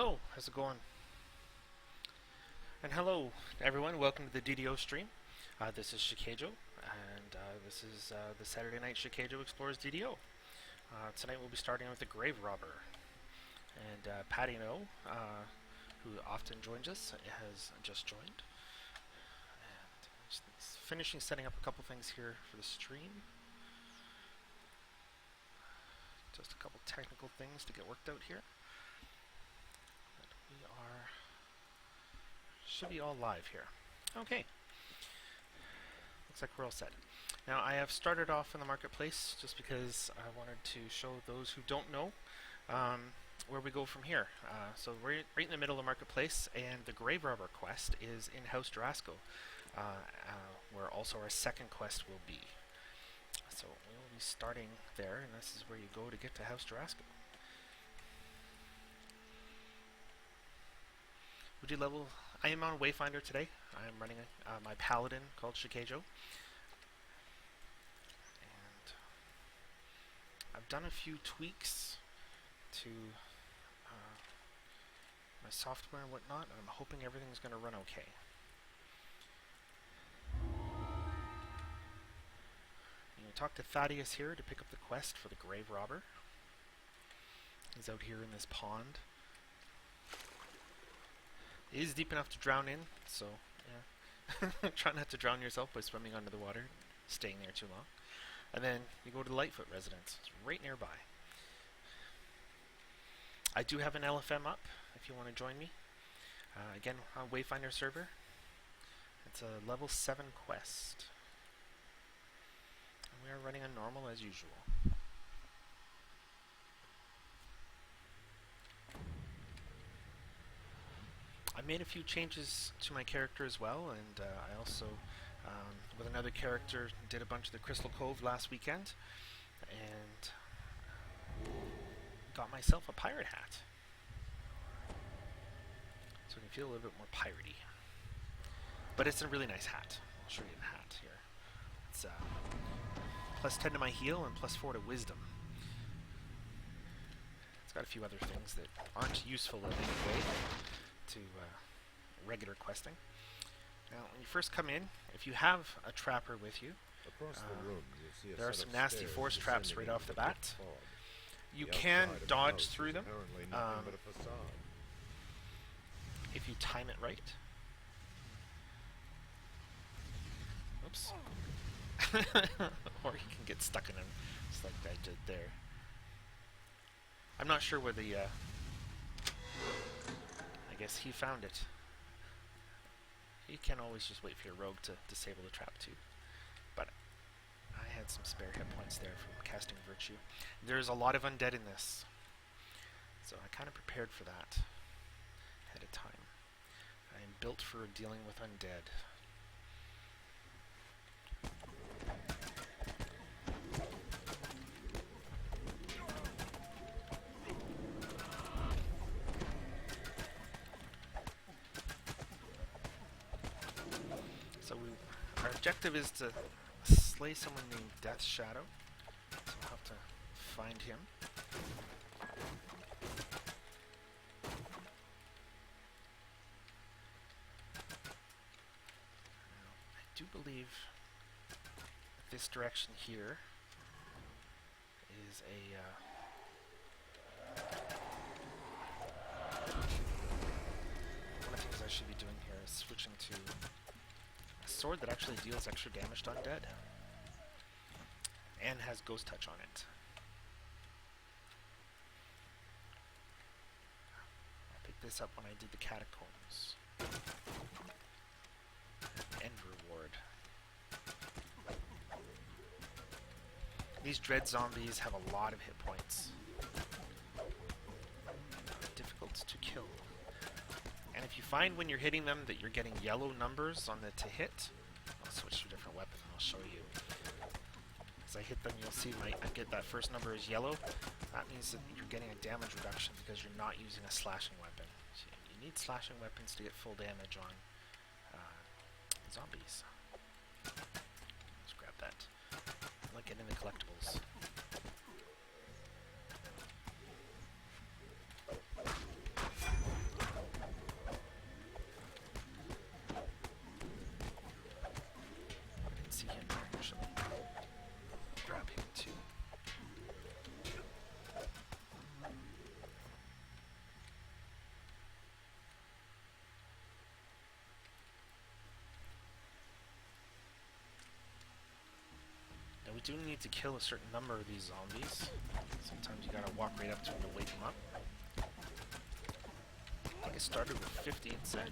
Hello, how's it going? And hello, everyone. Welcome to the DDO stream. This is Shikaijo, and this is the Saturday night Shikaijo Explores DDO. Tonight we'll be starting with the Grave Robber, and Patty No, who often joins us, has just joined. And just finishing setting up a couple things here for the stream. Just a couple technical things to get worked out here. Should be all live here. Okay. Looks like we're all set. Now I have started off in the marketplace just because I wanted to show those who don't know where we go from here. So we're right in the middle of the marketplace, and the Grave Robber quest is in House Durasco, where also our second quest will be. So we will be starting there, and this is where you go to get to House Durasco. Would you level? I am on Wayfinder today. I am running my paladin called Shikaijo. And I've done a few tweaks to my software and whatnot, and I'm hoping everything's going to run okay. You can talk to Thaddeus here to pick up the quest for the Grave Robber. He's out here in this pond. It is deep enough to drown in, so yeah. Try not to drown yourself by swimming under the water, staying there too long. And then you go to the Lightfoot residence. It's right nearby. I do have an LFM up if you want to join me. Again, on Wayfinder server. It's a level 7 quest. And we are running on normal as usual. I made a few changes to my character as well, and I also, with another character, did a bunch of the Crystal Cove last weekend, and got myself a pirate hat. So I can feel a little bit more piratey. But it's a really nice hat. I'll show you the hat here. It's plus 10 to my heal and plus 4 to wisdom. It's got a few other things that aren't useful in any way to regular questing. Now, when you first come in, if you have a trapper with you, across the room, you'll see there are some nasty force traps right off the bat. You can dodge through them if you time it right. Oops. Or you can get stuck in them, just like I did there. I'm not sure where the I guess he found it. You can always just wait for your rogue to disable the trap too. But I had some spare hit points there from casting Virtue. There's a lot of undead in this, so I kind of prepared for that ahead of time. I am built for dealing with undead. Our objective is to slay someone named Death Shadow, so we'll have to find him. Now, I do believe that this direction here is a one of the things I should be doing here is switching to sword that actually deals extra damage to undead and has ghost touch on it. I picked this up when I did the catacombs. End reward. These dread zombies have a lot of hit points. Difficult to kill. And if you find when you're hitting them that you're getting yellow numbers on the to hit, I'll switch to a different weapon and I'll show you. As I hit them, you'll see I get that first number is yellow. That means that you're getting a damage reduction because you're not using a slashing weapon. So you need slashing weapons to get full damage on zombies. Let's grab that. I like getting the collectibles. we do need to kill a certain number of these zombies. Sometimes you gotta walk right up to them to wake them up. I think it started with 50, it said.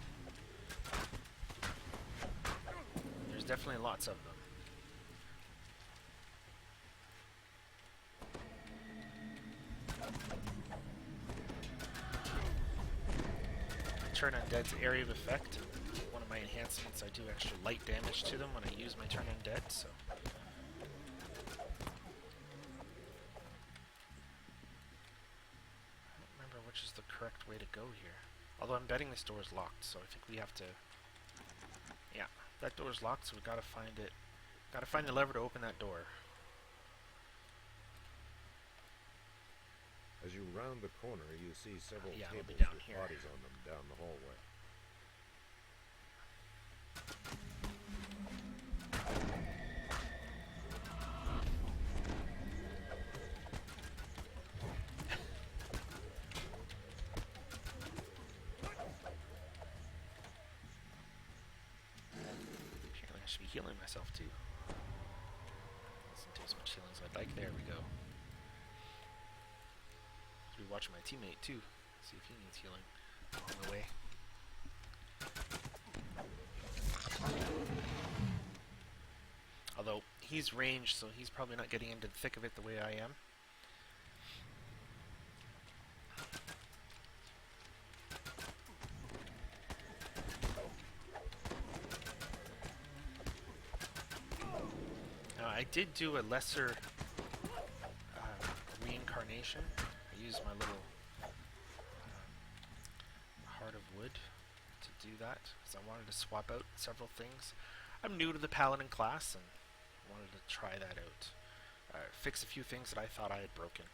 There's definitely lots of them. Turn Undead's area of effect. One of my enhancements, I do extra light damage to them when I use my Turn Undead, so... I don't remember which is the correct way to go here. Although I'm betting this door is locked, so I think we have to... Yeah, that door is locked, so we gotta find it. Gotta find the lever to open that door. As you round the corner, you see several Yeah, it'll be tables down with here. bodies on them down the hallway. Apparently I should be healing myself too. Doesn't do as much healing as I'd like. There we go. Should be watching my teammate too. See if he needs healing along the way. Although he's ranged, so he's probably not getting into the thick of it the way I am. Now I did do a lesser reincarnation. I used my little heart of wood to do that because I wanted to swap out several things. I'm new to the paladin class and wanted to try that out. Fix a few things that I thought I had broken.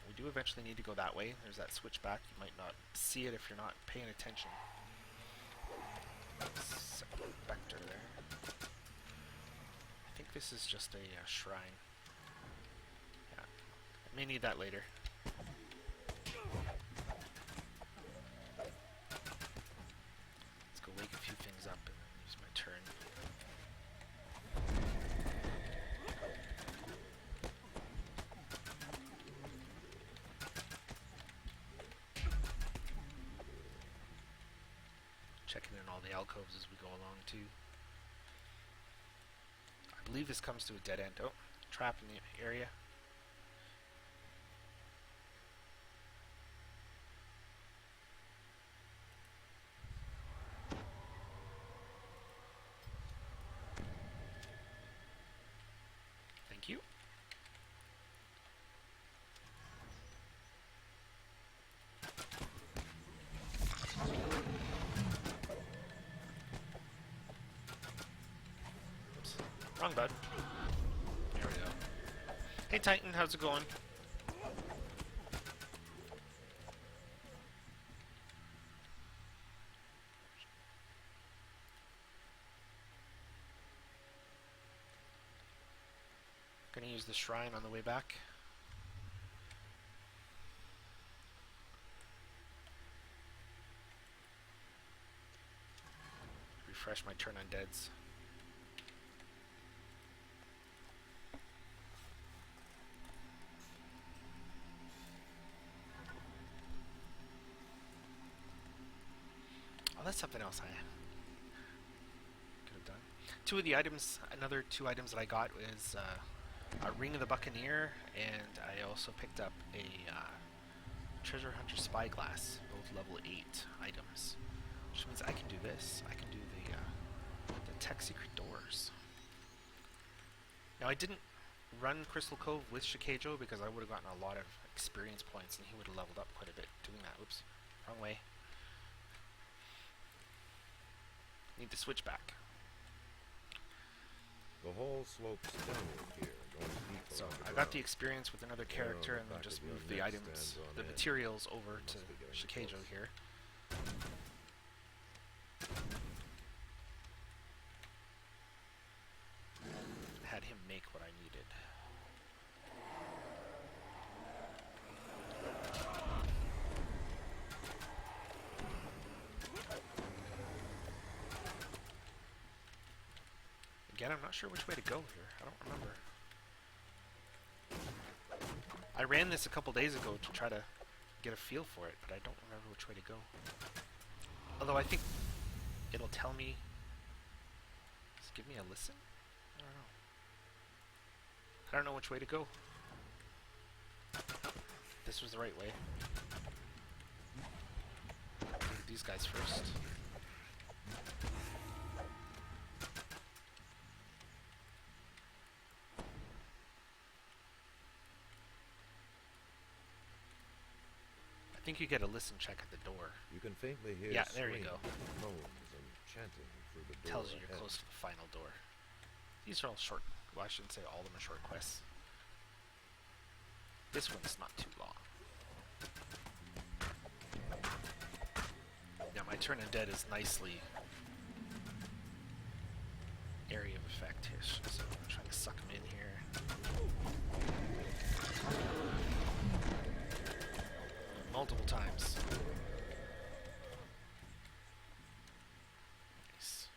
We do eventually need to go that way. There's that switchback. You might not see it if you're not paying attention. Spectre there. I think this is just a shrine. Yeah, I may need that later. Let's go wake a few things up and then use my turn. Checking in all the alcoves as we go along too. I believe this comes to a dead end. Oh, trap in the area. Thank you. Oops. Wrong button. There we go. Hey Titan, how's it going? Gonna use the shrine on the way back. Refresh my turn on deads. Oh, that's something else I could have done. Two of the items, another two items that I got is a Ring of the Buccaneer, and I also picked up a Treasure Hunter Spyglass, both level 8 items. Which means I can do this. I can do the Tech Secret Doors. Now I didn't run Crystal Cove with Shikaijo because I would have gotten a lot of experience points and he would have leveled up quite a bit doing that. Oops, wrong way. Need to switch back. The hall slopes downward here, going deeper. So I got the experience with another character and then just moved the items, the materials over to Shikaijo here. Had him make what I needed. Again, I'm not sure which way to go here. I don't remember. I ran this a couple days ago to try to get a feel for it, but I don't remember which way to go. Although I think it'll tell me. Just give me a listen? I don't know. I don't know which way to go. This was the right way. Get these guys first. I think you get a listen check at the door. You can faintly hear Yeah, there you go. moans and chanting through the door. Tells you you're close to the final door. These are all short. Well, I shouldn't say all of them are short quests. This one's not too long. Yeah, my turn undead is nicely area of effect-ish, so I'm trying to suck them in here. Multiple times. Nice.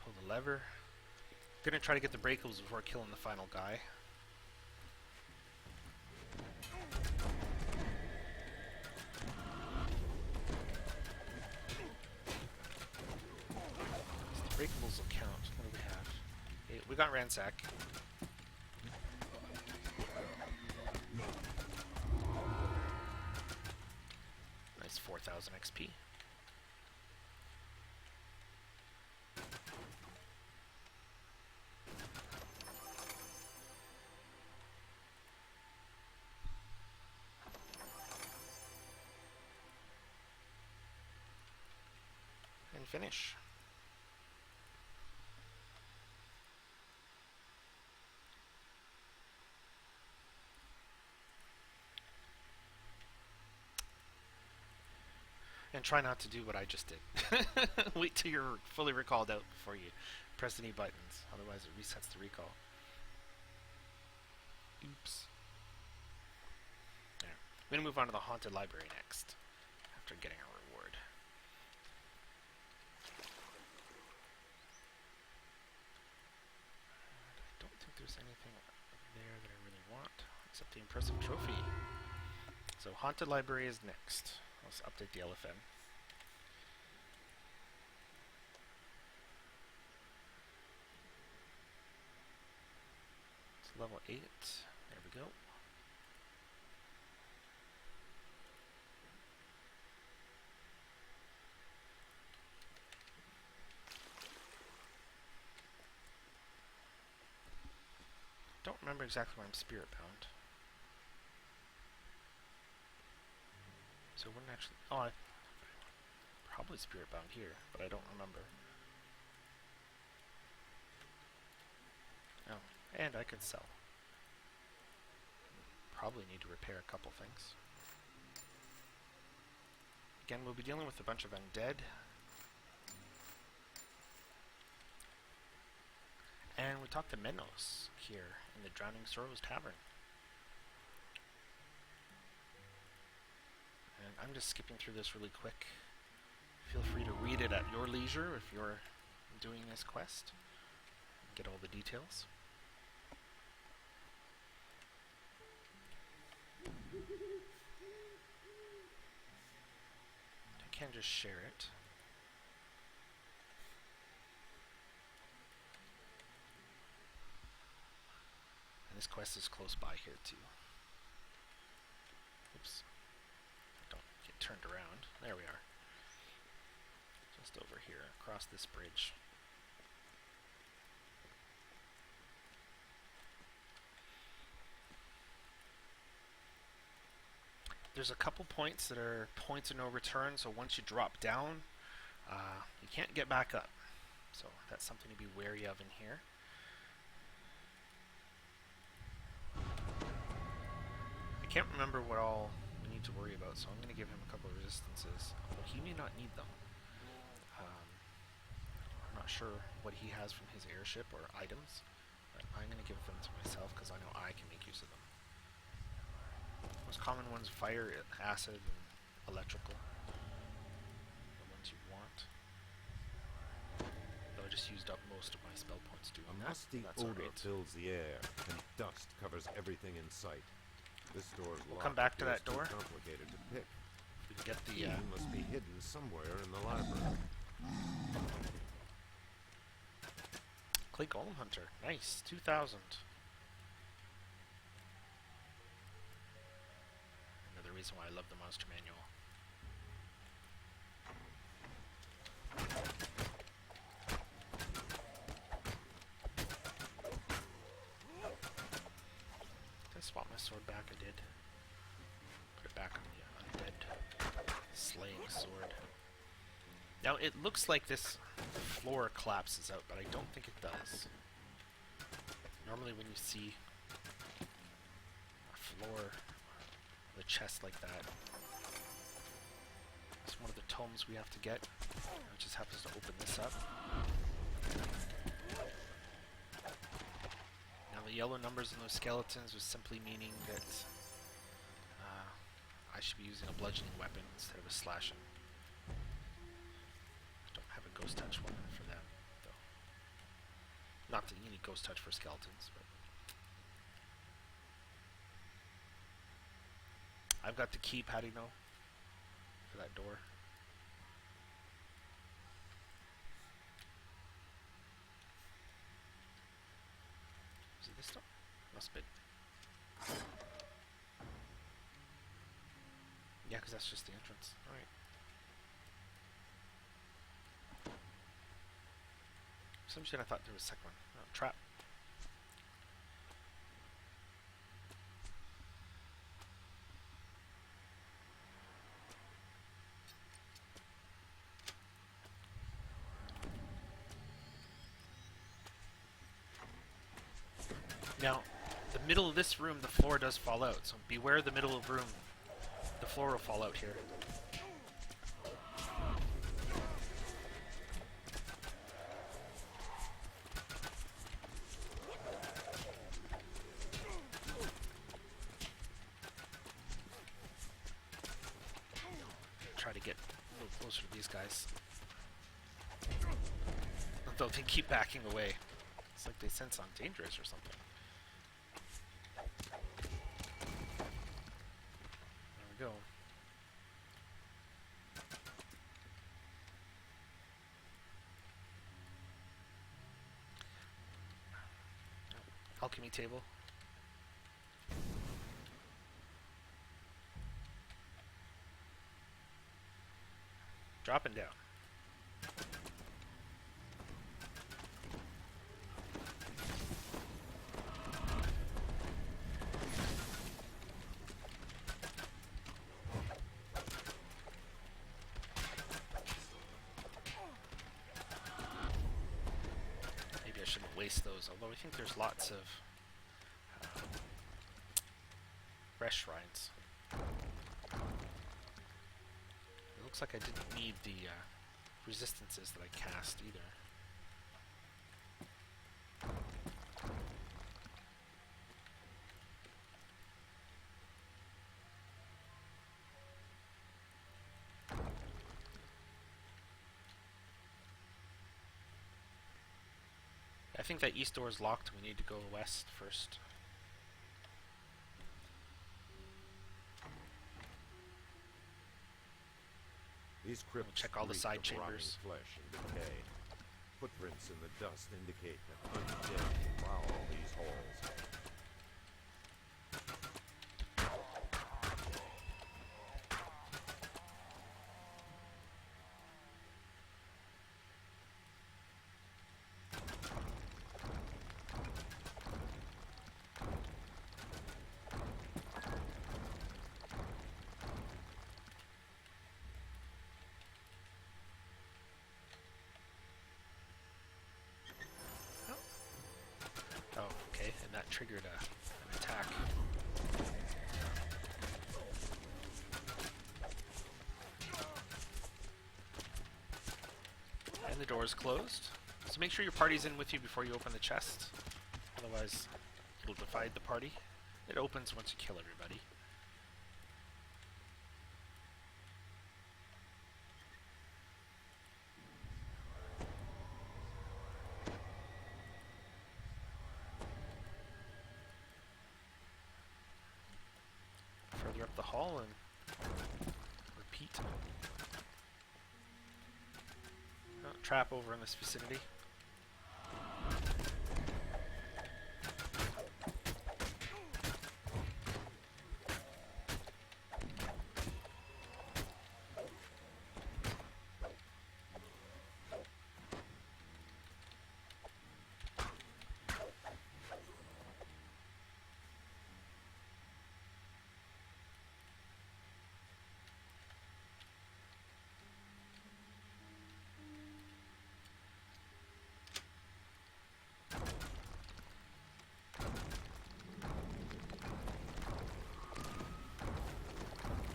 Pull the lever. Gonna try to get the breakables before killing the final guy. The breakables will count. What do we have? Okay, we got ransack. Nice 4,000 XP. And finish. And try not to do what I just did. Wait till you're fully recalled out before you press any buttons. Otherwise it resets the recall. Oops. There. I'm going to move on to the Haunted Library next, after getting a reward. I don't think there's anything there that I really want, except the impressive trophy. So Haunted Library is next. Let's update the LFM. It's level 8. There we go. Don't remember exactly where I'm spirit bound. So it wouldn't actually. Oh, I probably spirit bound here, but I don't remember. Oh, and I could sell. Probably need to repair a couple things. Again, we'll be dealing with a bunch of undead. And we talked to Menos here in the Drowning Sorrows Tavern. And I'm just skipping through this really quick. Feel free to read it at your leisure if you're doing this quest. Get all the details. I can just share it. And this quest is close by here too. Oops. Don't get turned around. There we are. Just over here, across this bridge. There's a couple points that are points of no return, so once you drop down, you can't get back up. So that's something to be wary of in here. I can't remember what all we need to worry about, so I'm going to give him a couple of resistances. Although he may not need them. I'm not sure what he has from his airship or items, but I'm going to give them to myself because I know I can make use of them. Most common ones: fire, acid, and electrical. just used up most of my spell points doing A that. musty That's odor alright. fills the air, and dust covers everything in sight. This door's We'll lock come back to appears that door. too complicated to pick. We can get the Key must be hidden somewhere in the library. Clay Golem Hunter. Nice. 2,000. Another reason why I love the monster manual. Did I swap my sword back? I did. Put it back on the undead slaying sword. Now it looks like this floor collapses out, but I don't think it does. Normally when you see a floor of a chest like that, it's one of the tomes we have to get. It just happens to open this up. Now the yellow numbers in those skeletons was simply meaning that I should be using a bludgeoning weapon instead of a slashing. I don't have a ghost touch weapon for them, though. Not that you need ghost touch for skeletons, but I've got the key, Patty, no, for that door. Is it this door? Must be. Yeah, because that's just the entrance. Alright. For some reason I thought there was a second one. Oh, trap. Now, the middle of this room, the floor does fall out, so beware the middle of room. The floor will fall out here. Try to get a little closer to these guys. Although they keep backing away. It's like they sense I'm dangerous or something. There we go. Alchemy table. Dropping down. Maybe I shouldn't waste those, although I think there's lots of rest shrines. It looks like I didn't need the resistances that I cast either. I think that east door is locked. We need to go west first. These crypts We'll check all the reek side of chambers. rotting flesh and decay. Footprints in the dust indicate that undead prowl these halls. Oh, okay, and that triggered an attack. And the door is closed. So make sure your party's in with you before you open the chest. Otherwise, it'll divide the party. It opens once you kill everybody. clear up the hall and repeat. Oh, trap over in this vicinity.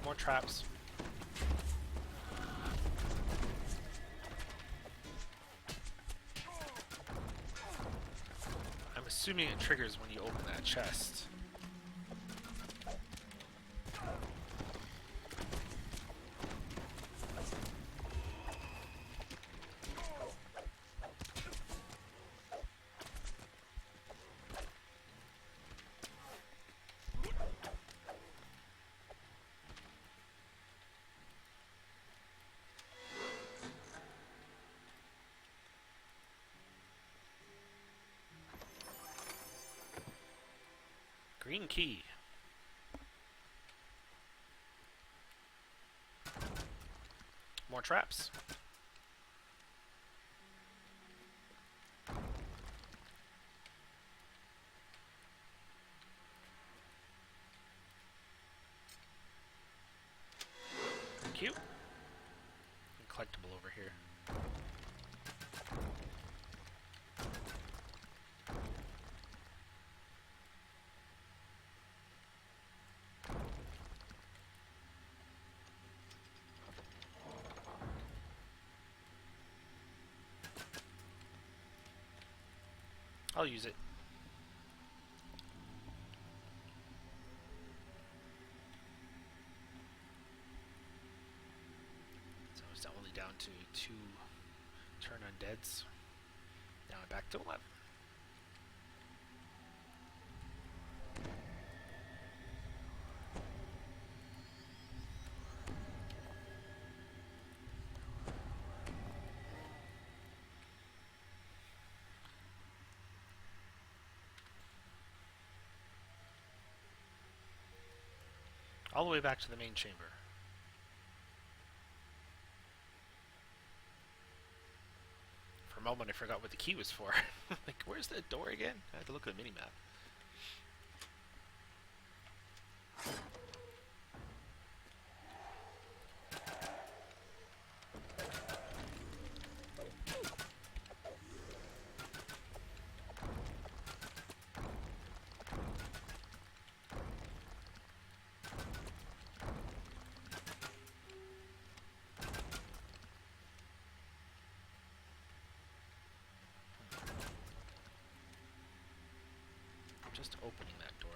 More traps. I'm assuming it triggers when you open that chest. Green key. More traps. Cute. And collectible over here. I'll use it. So it's only down to 2 turn undeads. Now I'm back to 11. All the way back to the main chamber. For a moment I forgot what the key was for. Like, where's the door again? I had to look at the minimap. Just opening that door.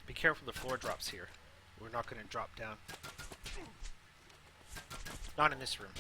Be careful, the floor drops here. We're not going to drop down. Not in this room.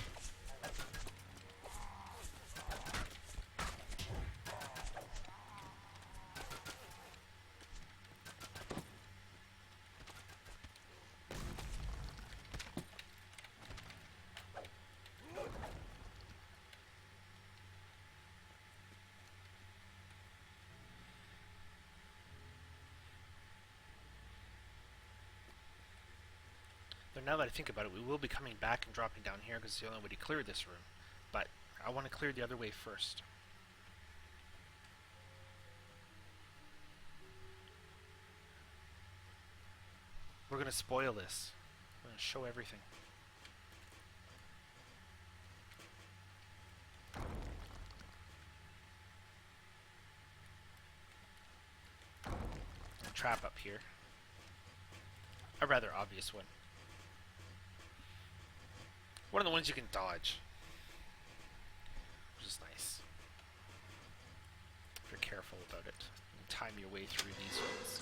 But now that I think about it, we will be coming back and dropping down here because it's the only way to clear this room. But I want to clear the other way first. We're going to spoil this. We're going to show everything. A trap up here. A rather obvious one. One of the ones you can dodge. which is nice. If you're careful about it. You time your way through these ones.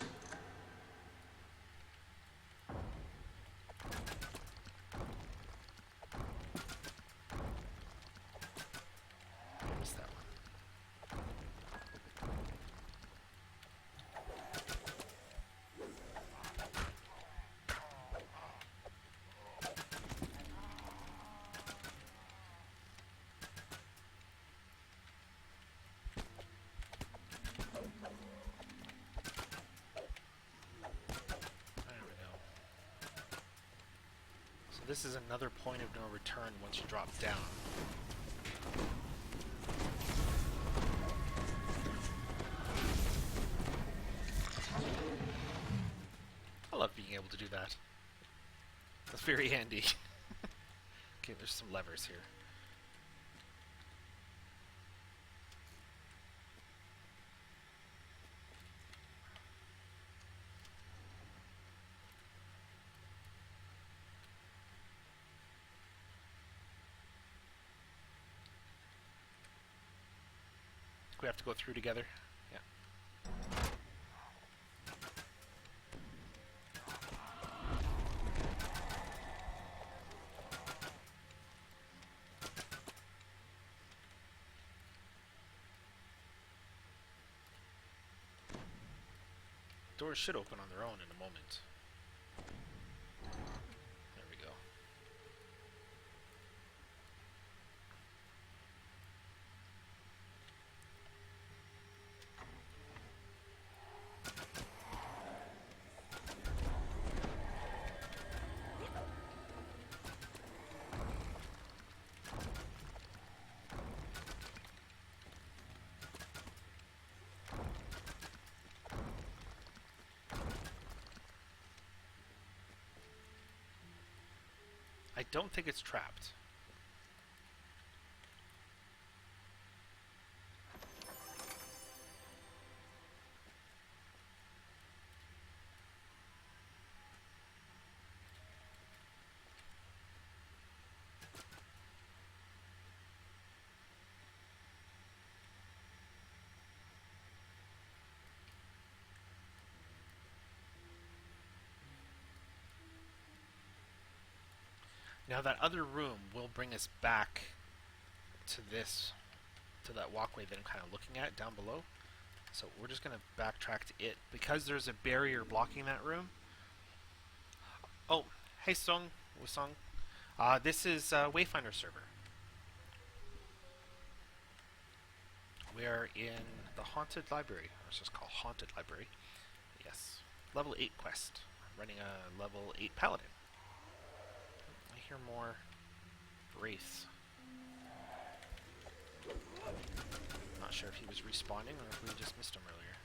There's that one. This is another point of no return once you drop down. I love being able to do that. That's very handy. Okay, there's some levers here. We have to go through together. Yeah. Doors should open on their own in a moment. There we go. I don't think it's trapped. Now that other room will bring us back to that walkway that I'm kind of looking at down below. So we're just going to backtrack to it because there's a barrier blocking that room. Oh, hey Song, this is Wayfinder server. We are in the Haunted Library, or it's just called Haunted Library. Yes, level 8 quest. Running a level 8 paladin. I hear more wraiths. Not sure if he was respawning or if we just missed him earlier.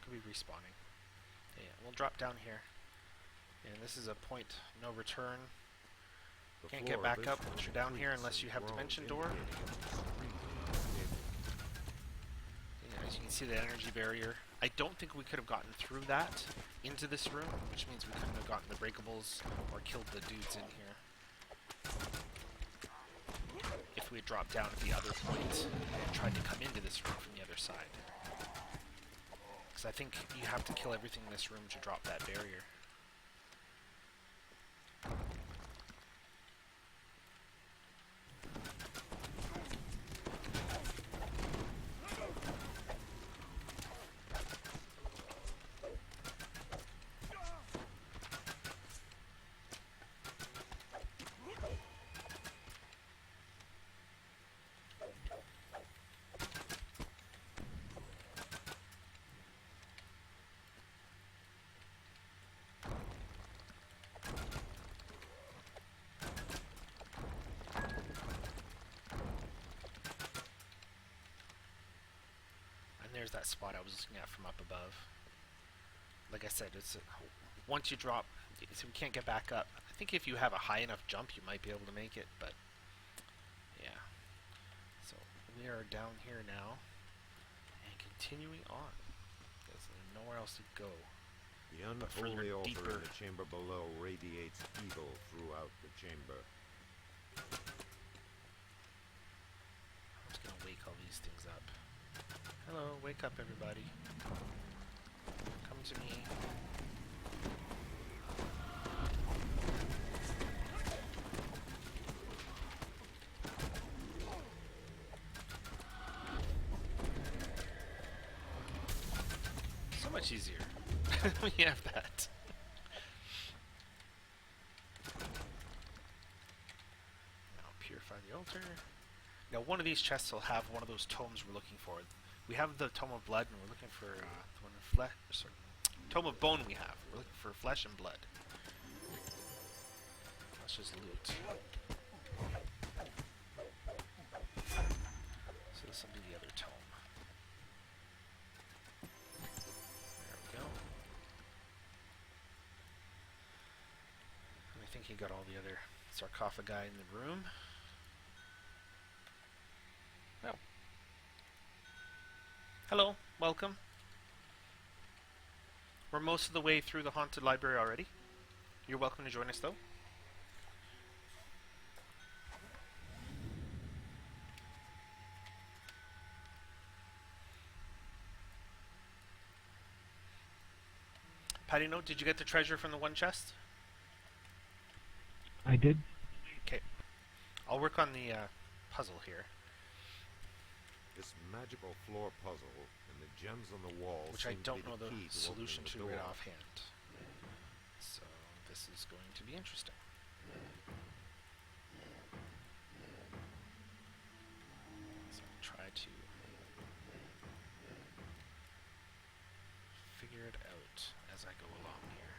Could be respawning. Yeah, we'll drop down here. And this is a point no return. Can't get back up once you're down here unless you have Dimension Door. Yeah, as you can see, the energy barrier. I don't think we could have gotten through that into this room, which means we couldn't have gotten the breakables or killed the dudes in here. If we had dropped down at the other point and tried to come into this room from the other side. Because I think you have to kill everything in this room to drop that barrier. There's that spot I was looking at from up above. Like I said, it's once you drop, so we can't get back up. I think if you have a high enough jump, you might be able to make it, but yeah. So we are down here now and continuing on. There's nowhere else to go. The unholy altar in the chamber below radiates evil throughout the chamber. I'm just going to Hello, wake up everybody. Come to me. So much easier. We have that. Now purify the altar. Now one of these chests will have one of those tomes we're looking for. We have the Tome of Blood, and we're looking for the one of flesh. Sorry, Tome of Bone. We have. We're looking for flesh and blood. Let's just loot. So this will be the other tome. There we go. And I think he got all the other sarcophagi in the room. Oh. Hello, welcome. We're most of the way through the haunted library already. You're welcome to join us though. Patty note, did you get the treasure from the one chest? I did. Okay. I'll work on the puzzle here. This magical floor puzzle and the gems on the wall Which I seem to don't be know the key to solution opening to the right door. offhand. So this is going to be interesting. So I'll try to figure it out as I go along here.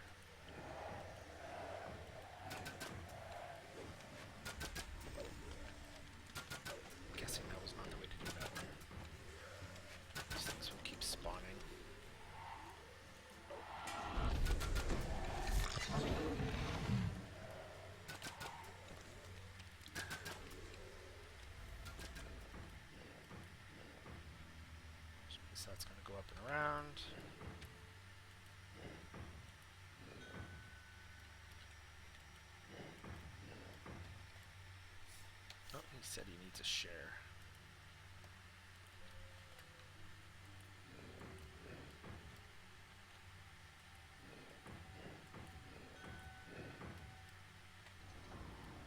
I'm guessing that was not the way to do that. These things will keep spawning. So that's going to go up and around. Oh, he said he needs a share.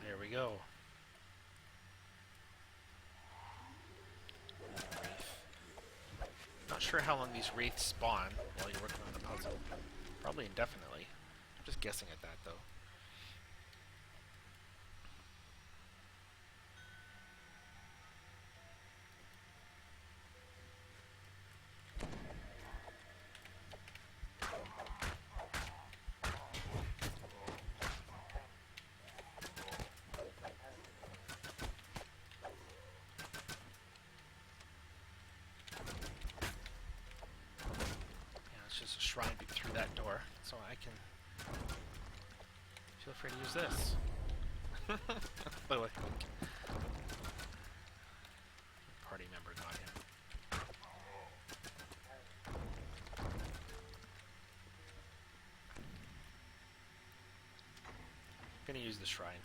There we go. Not sure how long these wraiths spawn while you're working on the puzzle. Probably indefinitely. I'm just guessing at that though. Yeah, it's just a shrine through that door, so I can feel free to use this. By the way, party member got him. Gonna use the shrine.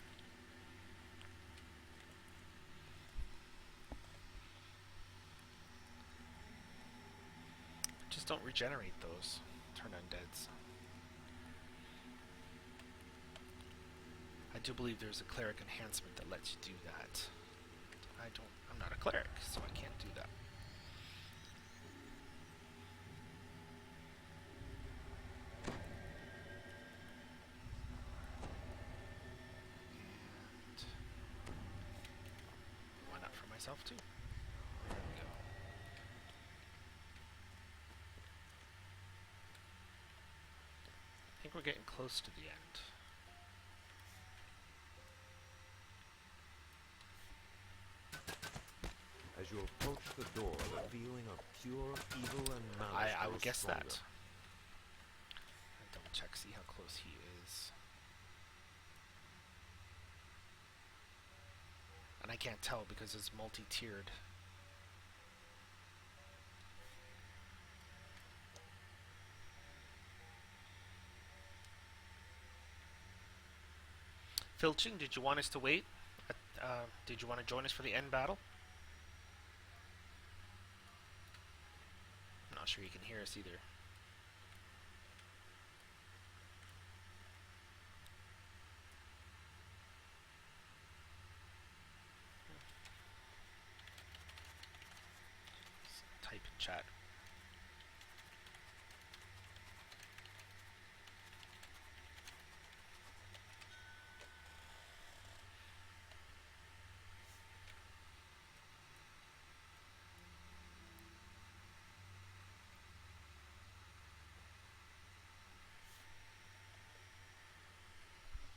Just don't regenerate those. Turn undeads. I do believe there's a cleric enhancement that lets you do that. I'm not a cleric, so I can't do that. And why not for myself too? There we go. I think we're getting close to the end. As you approach the door, the feeling of pure evil and malice I would grows guess stronger. that. I double check, see how close he is. And I can't tell because it's multi-tiered. Filching, did you want us to wait? Did you want to join us for the end battle? not sure you can hear us either. Type in chat.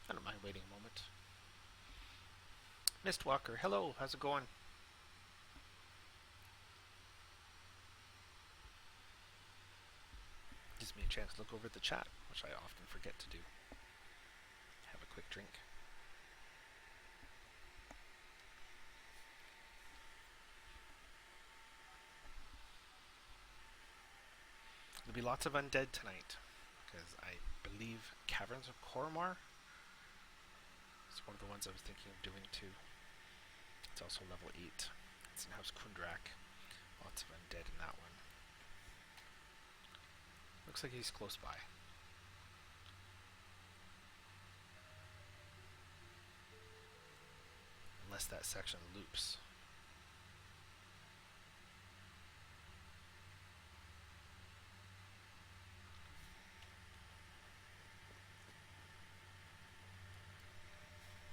I don't mind waiting a moment. Mistwalker, hello, how's it going? Gives me a chance to look over at the chat, which I often forget to do. Have a quick drink. There'll be lots of undead tonight, because I believe Caverns of Coromar is one of the ones I was thinking of doing too. It's also level 8. It's in House Kundrak. Lots of undead in that one. Looks like he's close by. Unless that section loops.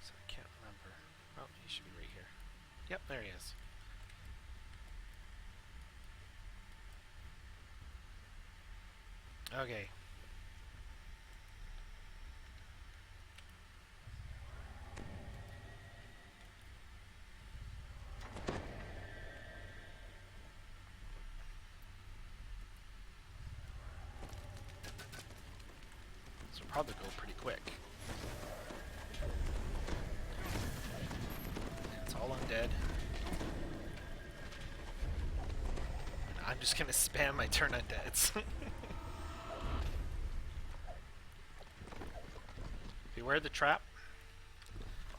So I can't remember. Oh, he should be right here. Yep, there he is. Okay. This will probably go pretty quick. It's all undead. And I'm just gonna spam my turn undeads. Beware the trap.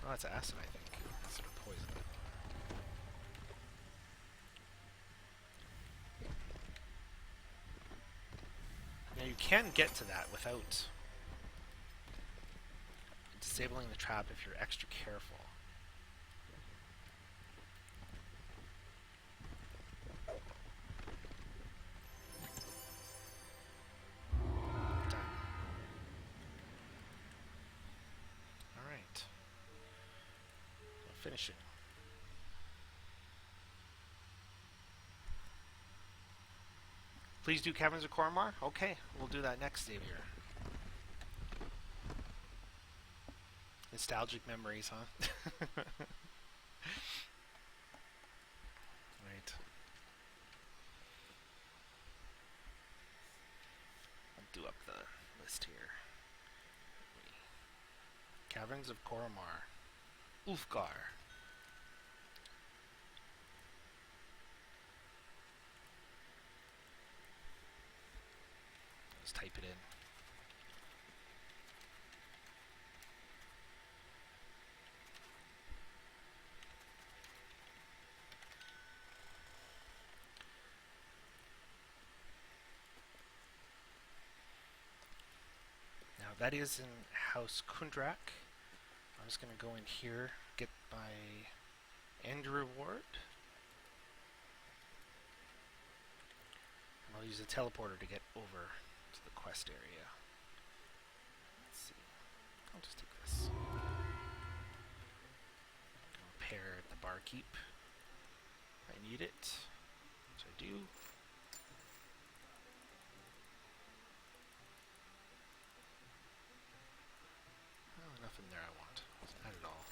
Oh, that's acid, I think. Acid or poison. Now you can get to that without disabling the trap if you're extra careful. Done. Alright. We'll finish it. Please do Caverns of Coromar? Okay, we'll do that next, Xavier. Nostalgic memories, huh? Right. I'll do up the list here. Caverns of Coromar. Ulfgar. Let's type it in. Now that is in House Kundrak. I'm just going to go in here, get my end reward. And I'll use a teleporter to get over to the quest area. Let's see. I'll just take this. Repair the barkeep. I need it, which I do. Oh, nothing there I want. Not at all.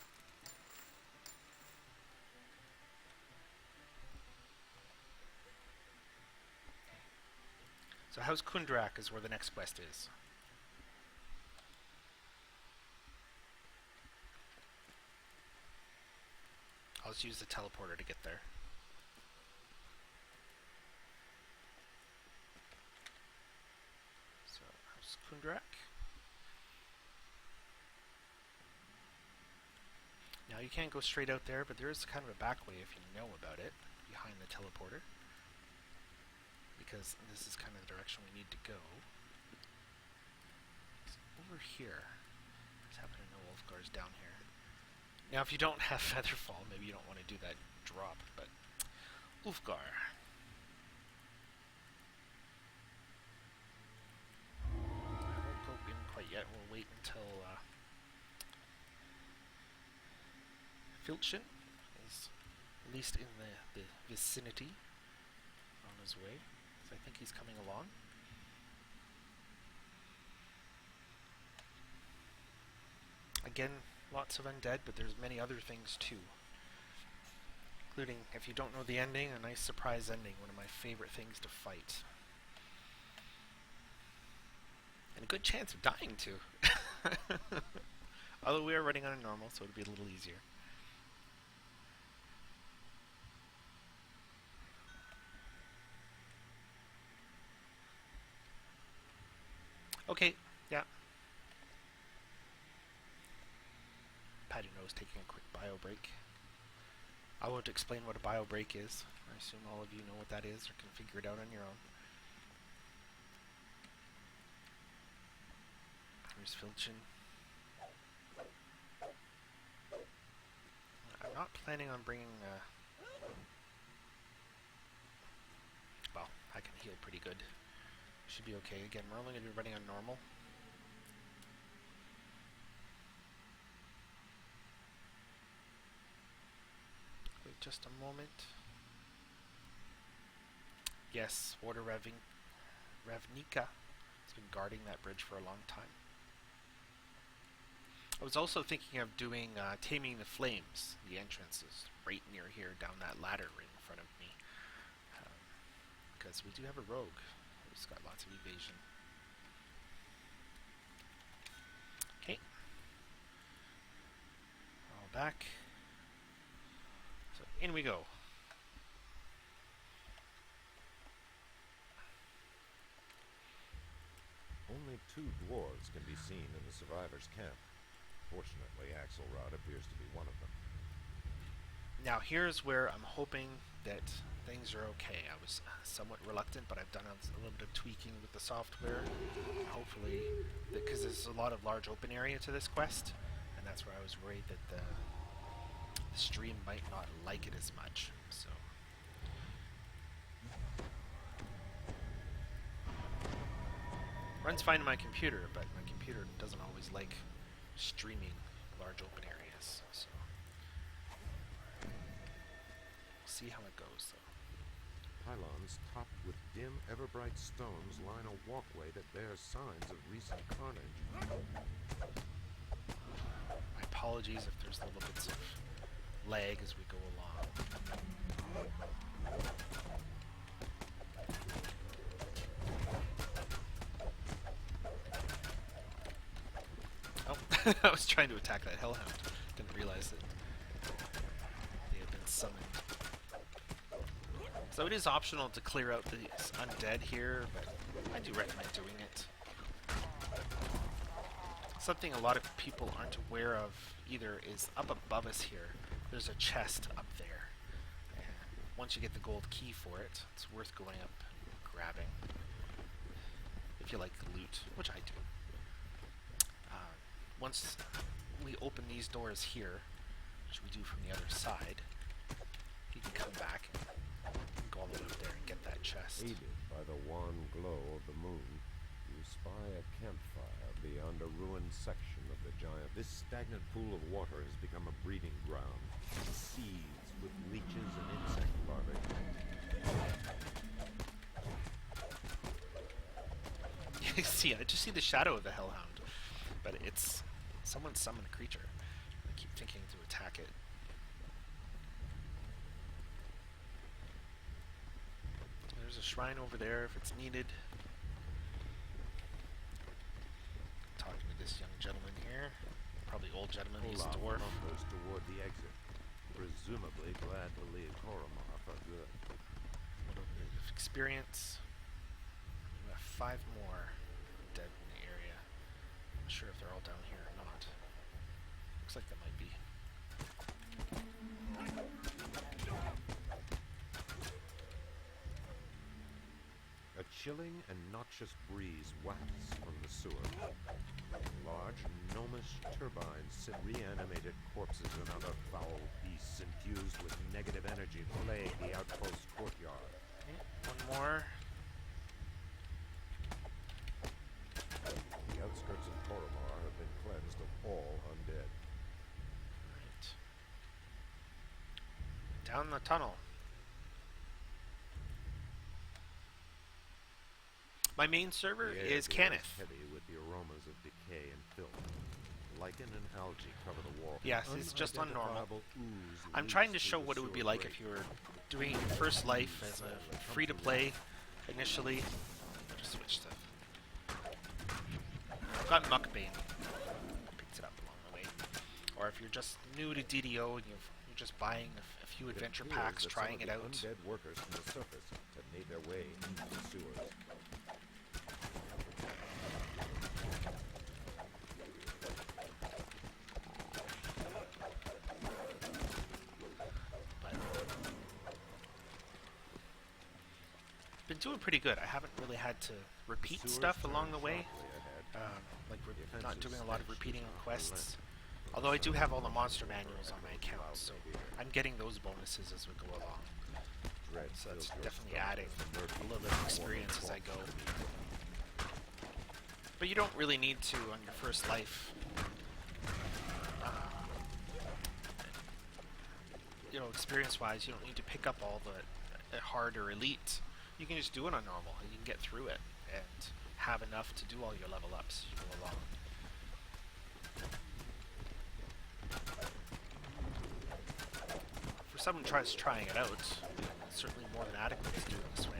So House Kundrak is where the next quest is. I'll just use the teleporter to get there. So, House Kundrak. Now you can't go straight out there, but there is kind of a back way if you know about it, behind the teleporter. because this is kind of the direction we need to go. It's over here. I just happen to know Wolfgar's down here. Now, if you don't have Featherfall, maybe you don't want to do that drop, but Ulfgar. I won't go in quite yet. We'll wait until Filchen is at least in the vicinity on his way. So I think he's coming along. Again, lots of undead, but there's many other things too. Including, if you don't know the ending, a nice surprise ending, one of my favorite things to fight. And a good chance of dying too. Although we are running on a normal, so it'll be a little easier. Okay, yeah. Patty knows taking a quick bio break. I won't explain what a bio break is. I assume all of you know what that is or can figure it out on your own. Here's Filchen. I'm not planning on bringing well, I can heal pretty good. Should be okay. Again, we're only going to be running on normal. Wait just a moment. Yes, Water Ravnica has been guarding that bridge for a long time. I was also thinking of doing Taming the Flames. The entrance is right near here, down that ladder right in front of me. Because we do have a rogue who's got lots of evasion. Okay. All back. So in we go. Only 2 dwarves can be seen in the survivors' camp. Fortunately, Axelrod appears to be one of them. Now here's where I'm hoping that things are okay. I was somewhat reluctant, but I've done a little bit of tweaking with the software. Hopefully, because there's a lot of large open area to this quest, and that's where I was worried that the stream might not like it as much. So. Runs fine on my computer, but my computer doesn't always like streaming large open areas. So we'll see how it goes, though. Pylons topped with dim, ever-bright stones line a walkway that bears signs of recent carnage. My apologies if there's little bits of lag as we go along. Oh, I was trying to attack that hellhound. Didn't realize that they had been summoned. So it is optional to clear out the undead here, but I do recommend doing it. Something a lot of people aren't aware of either is up above us here, there's a chest up there. And once you get the gold key for it, it's worth going up and grabbing. If you like loot, which I do. Once we open these doors here, which we do from the other side, you can come back and go all the way up there and get that chest. Aided by the wan glow of the moon, you spy a campfire beyond a ruined section of the giant. This stagnant pool of water has become a breeding ground. Seeds with leeches and insect larvae. You see, I just see the shadow of the hellhound, but it's someone summoned a creature. I keep thinking to attack it. There's a shrine over there if it's needed. Talking to this young gentleman here. Probably old gentleman, he's a dwarf. Numbers toward the exit, presumably glad to leave Koromar for good. A little bit of experience. We have 5 more dead in the area. I'm not sure if they're all down here or not. Looks like they might be. chilling and noxious breeze wafts from the sewer. Large, gnomish turbines sit reanimated corpses and other foul beasts infused with negative energy plague the outpost courtyard. Okay, one more. The outskirts of Koromar have been cleansed of all undead. Right. Down the tunnel. My main server The air is here Kenneth. heavy with the aromas of decay and filth. Lichen and algae cover the wall. Yes, it's just on normal. Unidentifiable ooze I'm leaks trying to through show the what it would be sewer like grate. if you were doing your first life as a free-to-play initially. I'll just switch to... I've got Muckbane. Picked it up along the way. Or if you're just new to DDO and you're just buying a few It adventure appears packs, that trying some it of out. the undead workers from the surface have made their way into the sewers. But been doing pretty good. I haven't really had to repeat Sewers stuff turn along the way. sharply ahead. Like The we're not offensive doing a lot of stench repeating does not quests. relent. Although I do have all the monster manuals on my account, so I'm getting those bonuses as we go along. Dread So that's fills your definitely stomach adding as the murky a little bit of water experience as I falls go. to the beach. But you don't really need to on your first life. You know, experience-wise, you don't need to pick up all the hard or elite. You can just do it on normal, and you can get through it and have enough to do all your level ups as you go along. For someone trying it out, it's certainly more than adequate to do it this way.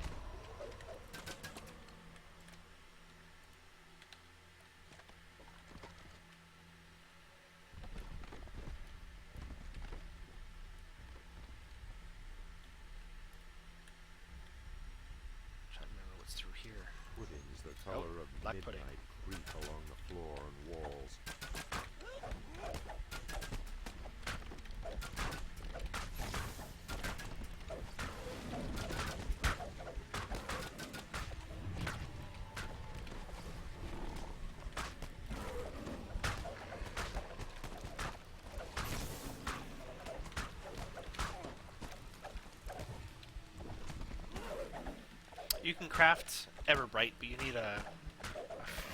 Trying to remember what's through here. Puddings the color of black midnight pudding. creep along the floor and walls. You can craft Everbright, but you need a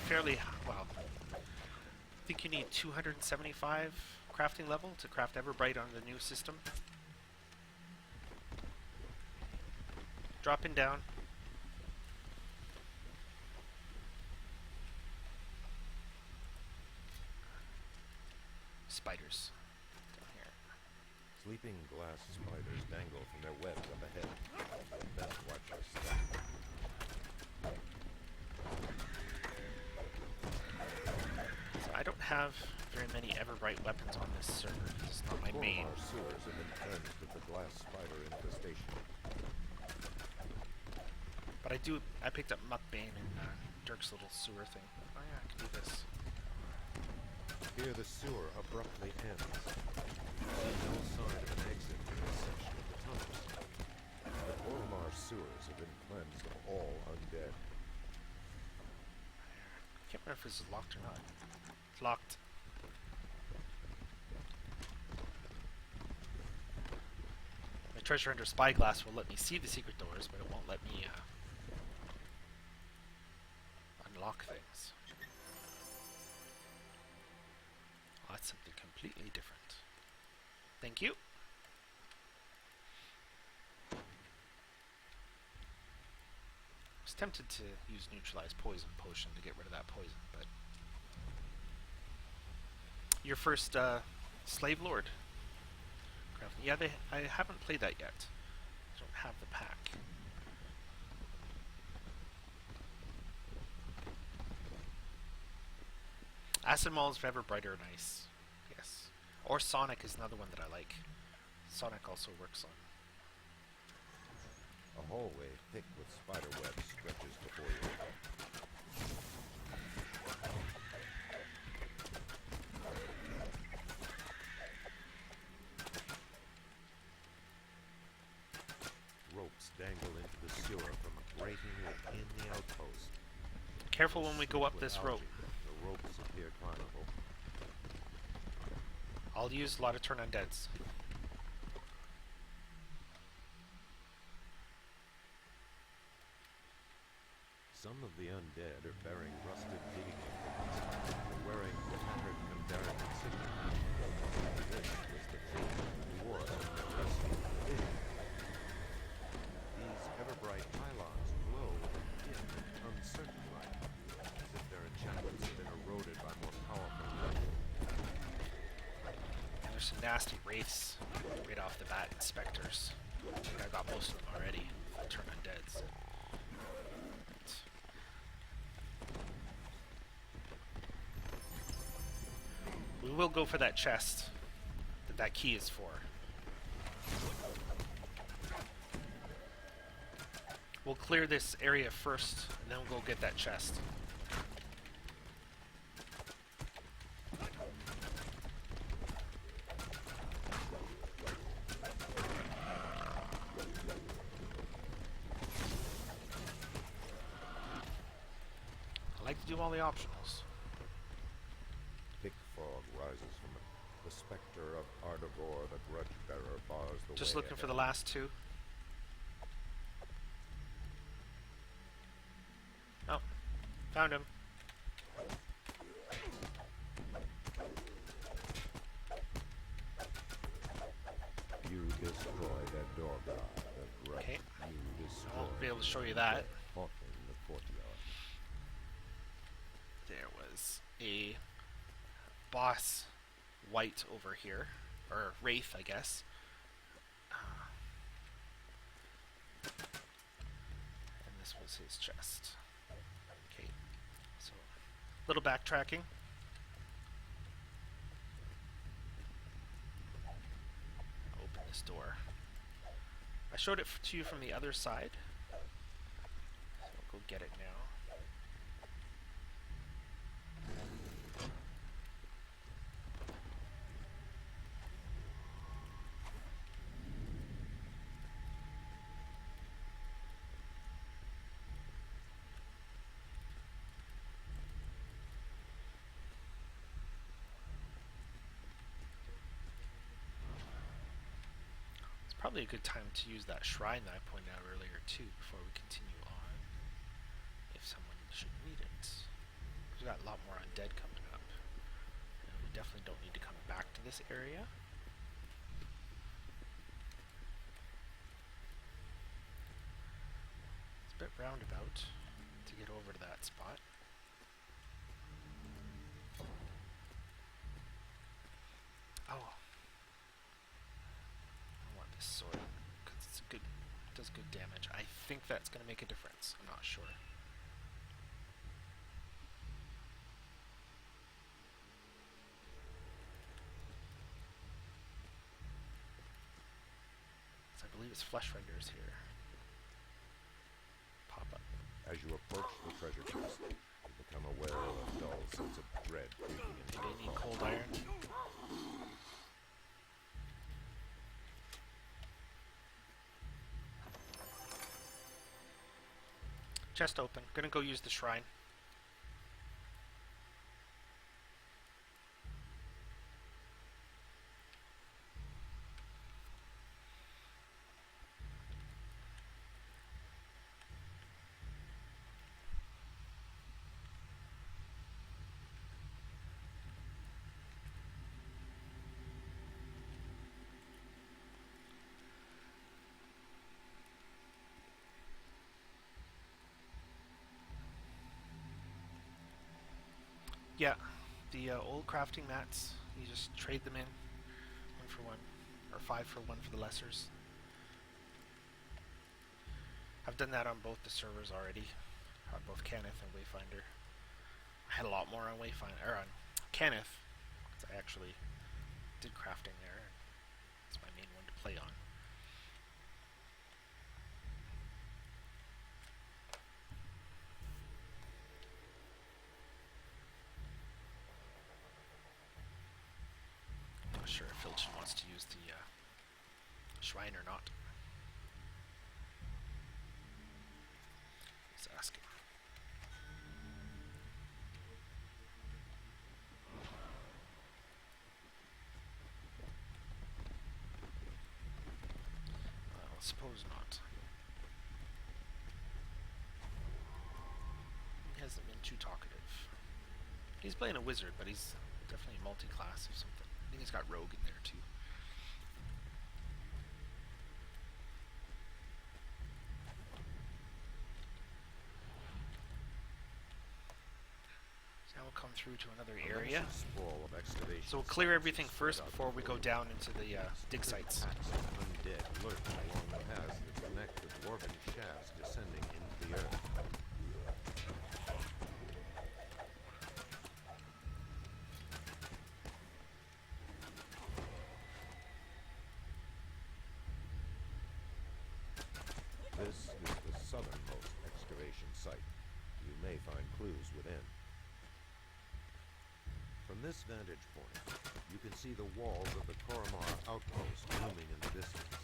fairly, well, I think you need 275 crafting level to craft Everbright on the new system. Dropping down. Spiders. Down here. Sleeping glass spiders dangle from their webs up ahead. Best watch your step. So I don't have very many Everbright weapons on this server. This is not my main. Koromar sewers have been cleansed of the glass spider infestation. But I picked up Muckbane and Dirk's little sewer thing. Oh yeah, I can do this. Here the sewer abruptly ends. No sign of an exit in this section of the tunnels. The Koromar sewers have been cleansed of all undead. I can't remember if this is locked or not. It's locked. My treasure under spyglass will let me see the secret doors, but it won't let me unlock things. Oh, that's something completely different. Thank you. I was tempted to use neutralize poison potion to get rid of that poison, but your first slave lord. Yeah, I haven't played that yet. I don't have the pack. Acid Malls of Everbright are nice. Yes. Or Sonic is another one that I like. Sonic also works on. A hallway thick with spider webs stretches before you. Ropes dangle into the sewer from a grating within the outpost. Careful when we go up this rope. The ropes appear climbable. I'll use a lot of turn undeads. Some of the undead are bearing rusted digging implements. They're wearing tattered Kandaric insignia. This was the fate of the war of the rescue within. These ever-bright pylons glow with a dim, uncertain light, as if their enchantments have been eroded by more powerful metal. And there's some nasty wraiths right off the bat, specters. I think I got most of them already. Turn undeads. We will go for that chest that key is for. We'll clear this area first, and then we'll go get that chest. I like to do all the optionals. Thick fog rises from it. The specter of Ardavor, the grudge bearer, bars the way. Just looking for the ahead. last two. Oh, found him. You destroy that door guard, the grudge. Okay. You destroy. I won't be able to show you that. Haunting the courtyard. There was a boss white over here, or wraith, I guess. And this was his chest. Okay, so little backtracking. Open this door. I showed it to you from the other side. So I'll go get it now. Probably a good time to use that shrine that I pointed out earlier too before we continue on, if someone should need it. We've got a lot more undead coming up, and we definitely don't need to come back to this area. It's a bit roundabout to get over to that spot. Oh, sword, because it's good, it does good damage. I think that's going to make a difference. I'm not sure. So I believe it's flesh renders here. Pop up. As you approach the treasure chest, you become aware of a dull sense of dread creeping into Maybe I your need heart. cold iron. Chest open. Gonna go use the shrine. Yeah, the old crafting mats, you just trade them in, 1 for 1, or 5 for 1 for the lessers. I've done that on both the servers already, on both Kenneth and Wayfinder. I had a lot more on Wayfinder, or on Kenneth, because I actually did crafting there. It's my main one to play on. Not sure if Filchin wants to use the shrine or not. asking. Well, suppose not. He hasn't been too talkative. He's playing a wizard, but he's definitely multi-class or something. I think he's got rogue in there too. Now we'll come through to another area. So we'll clear everything first before we go down into the dig sites. Undead lurk along the paths that connect the dwarven shafts descending into the earth. This is the southernmost excavation site. You may find clues within. From this vantage point, you can see the walls of the Koromar outpost looming in the distance.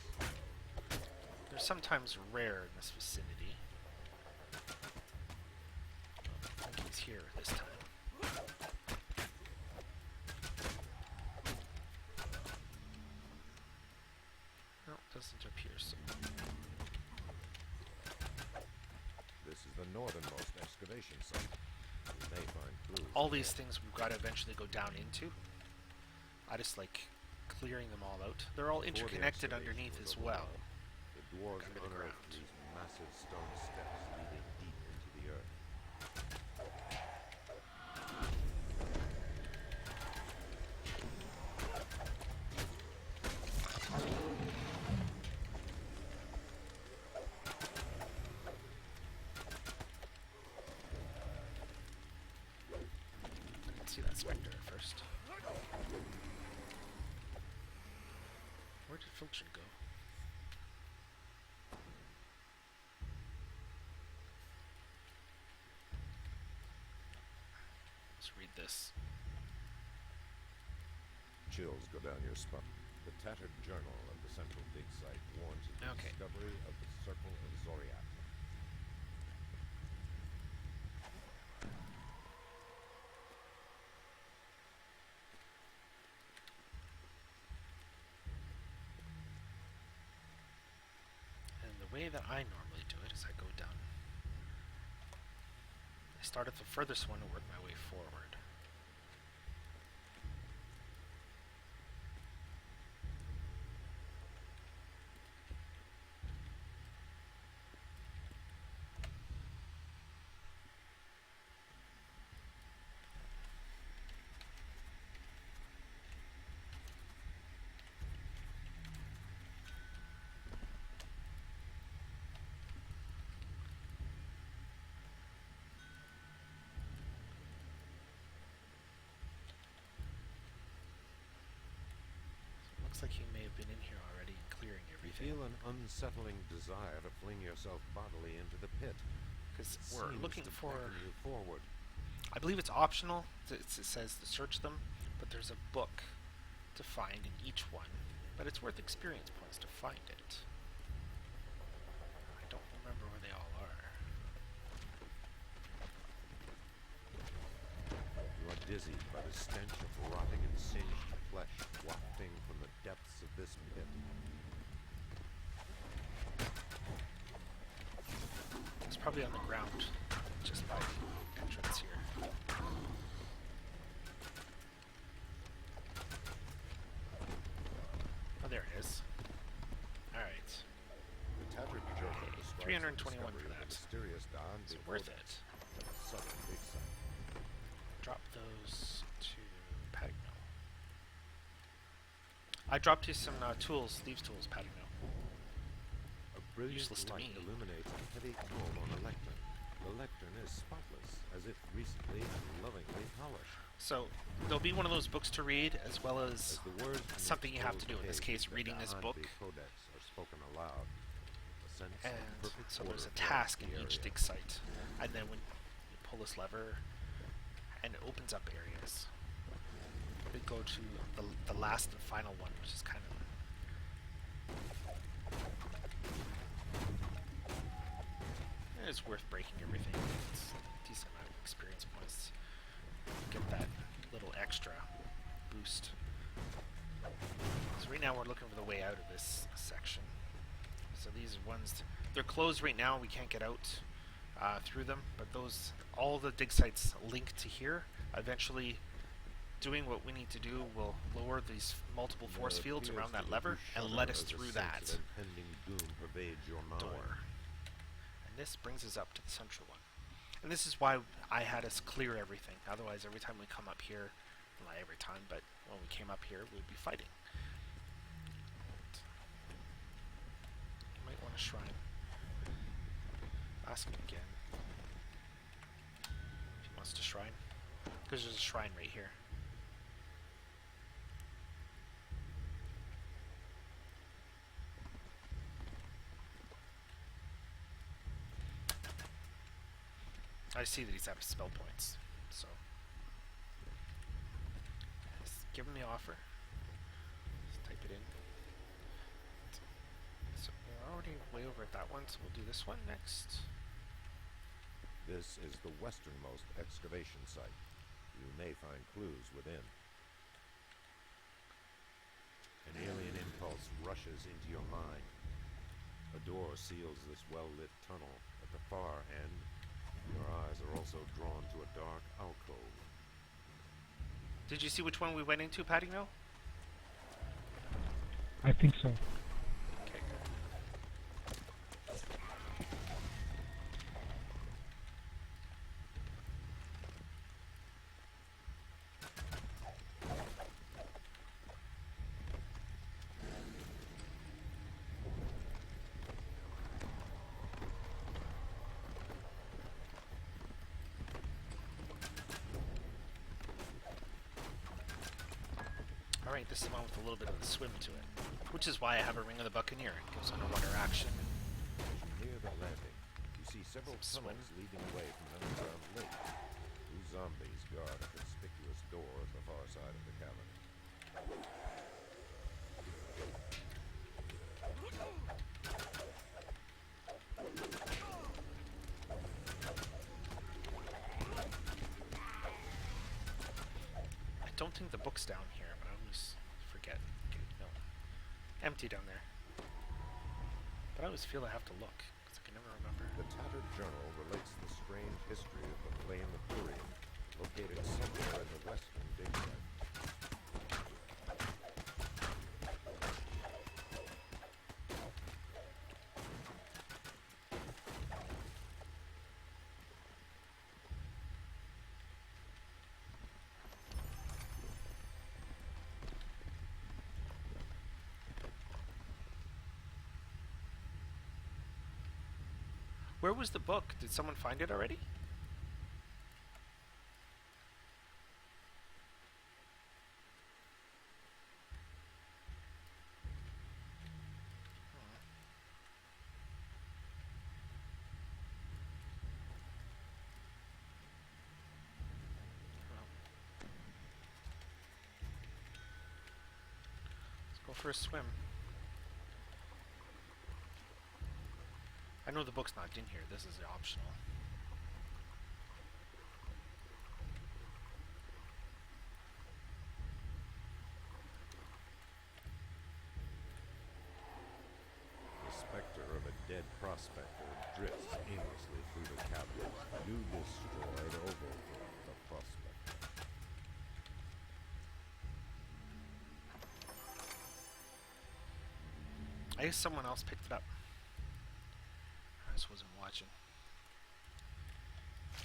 They're sometimes rare in this vicinity. I think he's here this time. No, doesn't appear so. This is the northernmost excavation site. You may find clues. All these things we've got to eventually go down into. I just like clearing them all out. They're all interconnected underneath as well. The dwarves Under the unearthed ground. these massive stone steps leading deep into the earth. Let's see that spectre at first. Where did Filtron go? Let's read this. Chills go down your spine. The tattered journal of the central dig site warns of the Okay. discovery of the Circle of Zoriat. And the way that I normally do it is I go down. I start at the furthest one and work my way forward. Looks like he may have been in here already, clearing You everything. feel an unsettling desire to fling yourself bodily into the pit. Because It we're seems looking to for... beckon you forward. I believe it's optional. It says to search them, but there's a book to find in each one. But it's worth experience points to find it. I don't remember where they all are. You are dizzied by the stench of rotting and singed flesh wafting from the depths of this pit. It's probably on the ground, just by the entrance here. Oh, there it is. Alright. The tattered journal Okay, describes 321 the for discovery of that. a mysterious Dawn Is it before worth that it? southern dig site. Drop those to Patigno. I dropped you some tools, thieves' tools, Patigno. A brilliant Useless to light me. illuminates a heavy comb on a lectern. The lectern is spotless, as if recently and lovingly polished. So, there'll be one of those books to read, as well as As the words from the something you have to do. In this exposed case, page of reading the this Dahan book. Codex are spoken aloud. A sense of And perfect so there's a order task in floods the each area. dig site. And then when you pull this lever, and it opens up areas. We go to the last and final one, which is kind of... There's it's worth breaking everything. It's a decent amount of experience points. Get that little extra boost. So right now we're looking for the way out of this section. So these ones, they're closed right now. We can't get out through them, but those, all the dig sites link to here. Eventually, doing what we need to do will lower these multiple force fields around that lever and let us through that door. And this brings us up to the central one. And this is why I had us clear everything. Otherwise, every time we come up here, well, not every time, but when we came up here, we'd be fighting. You might want a shrine. Ask him again if he wants to shrine, because there's a shrine right here. I see that he's out of spell points, so just give him the offer. Just type it in. So we're already way over at that one, so we'll do this one next. This is the westernmost excavation site. You may find clues within. An alien impulse rushes into your mind. A door seals this well-lit tunnel. At the far end, your eyes are also drawn to a dark alcove. Did you see which one we went into, Paddingville? I think so. Okay. Alright, this is the one with a little bit of a swim to it. Which is why I have a Ring of the Buccaneer. It gives underwater action. Near the landing, you see several tunnels leading away from an underground lake. Two zombies guard a conspicuous door at the far side of the cavern. I don't think the book's down here, but I always forget. Okay, no. Empty down there. But I always feel I have to look, because I can never remember. The tattered journal relates the strange history of the Flame of Turian, located somewhere in the western dig site. Where was the book? Did someone find it already? Let's go for a swim. I know the book's not in here. This is optional. The specter of a dead prospector drifts aimlessly through the cavern. You destroyed Oval, the prospector. I guess someone else picked it up. I just wasn't watching. I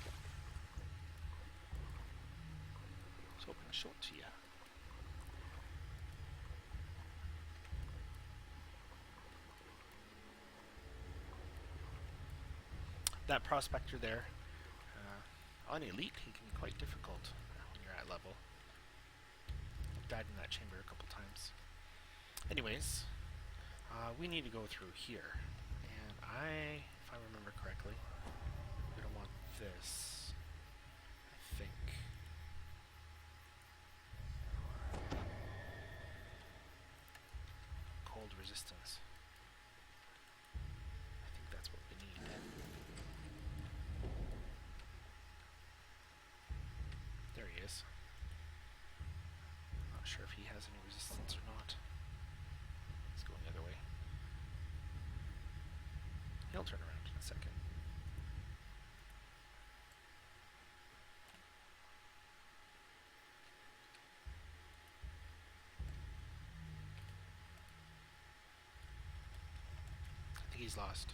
was hoping to show it to you. That prospector there, on Elite, he can be quite difficult when you're at level. I've died in that chamber a couple times. Anyways, we need to go through here. And if I remember correctly, we're going to want this, I think. Cold resistance. I think that's what we need. sure if he has any resistance or not. He's going the other way. He'll turn around in a second. I think he's lost.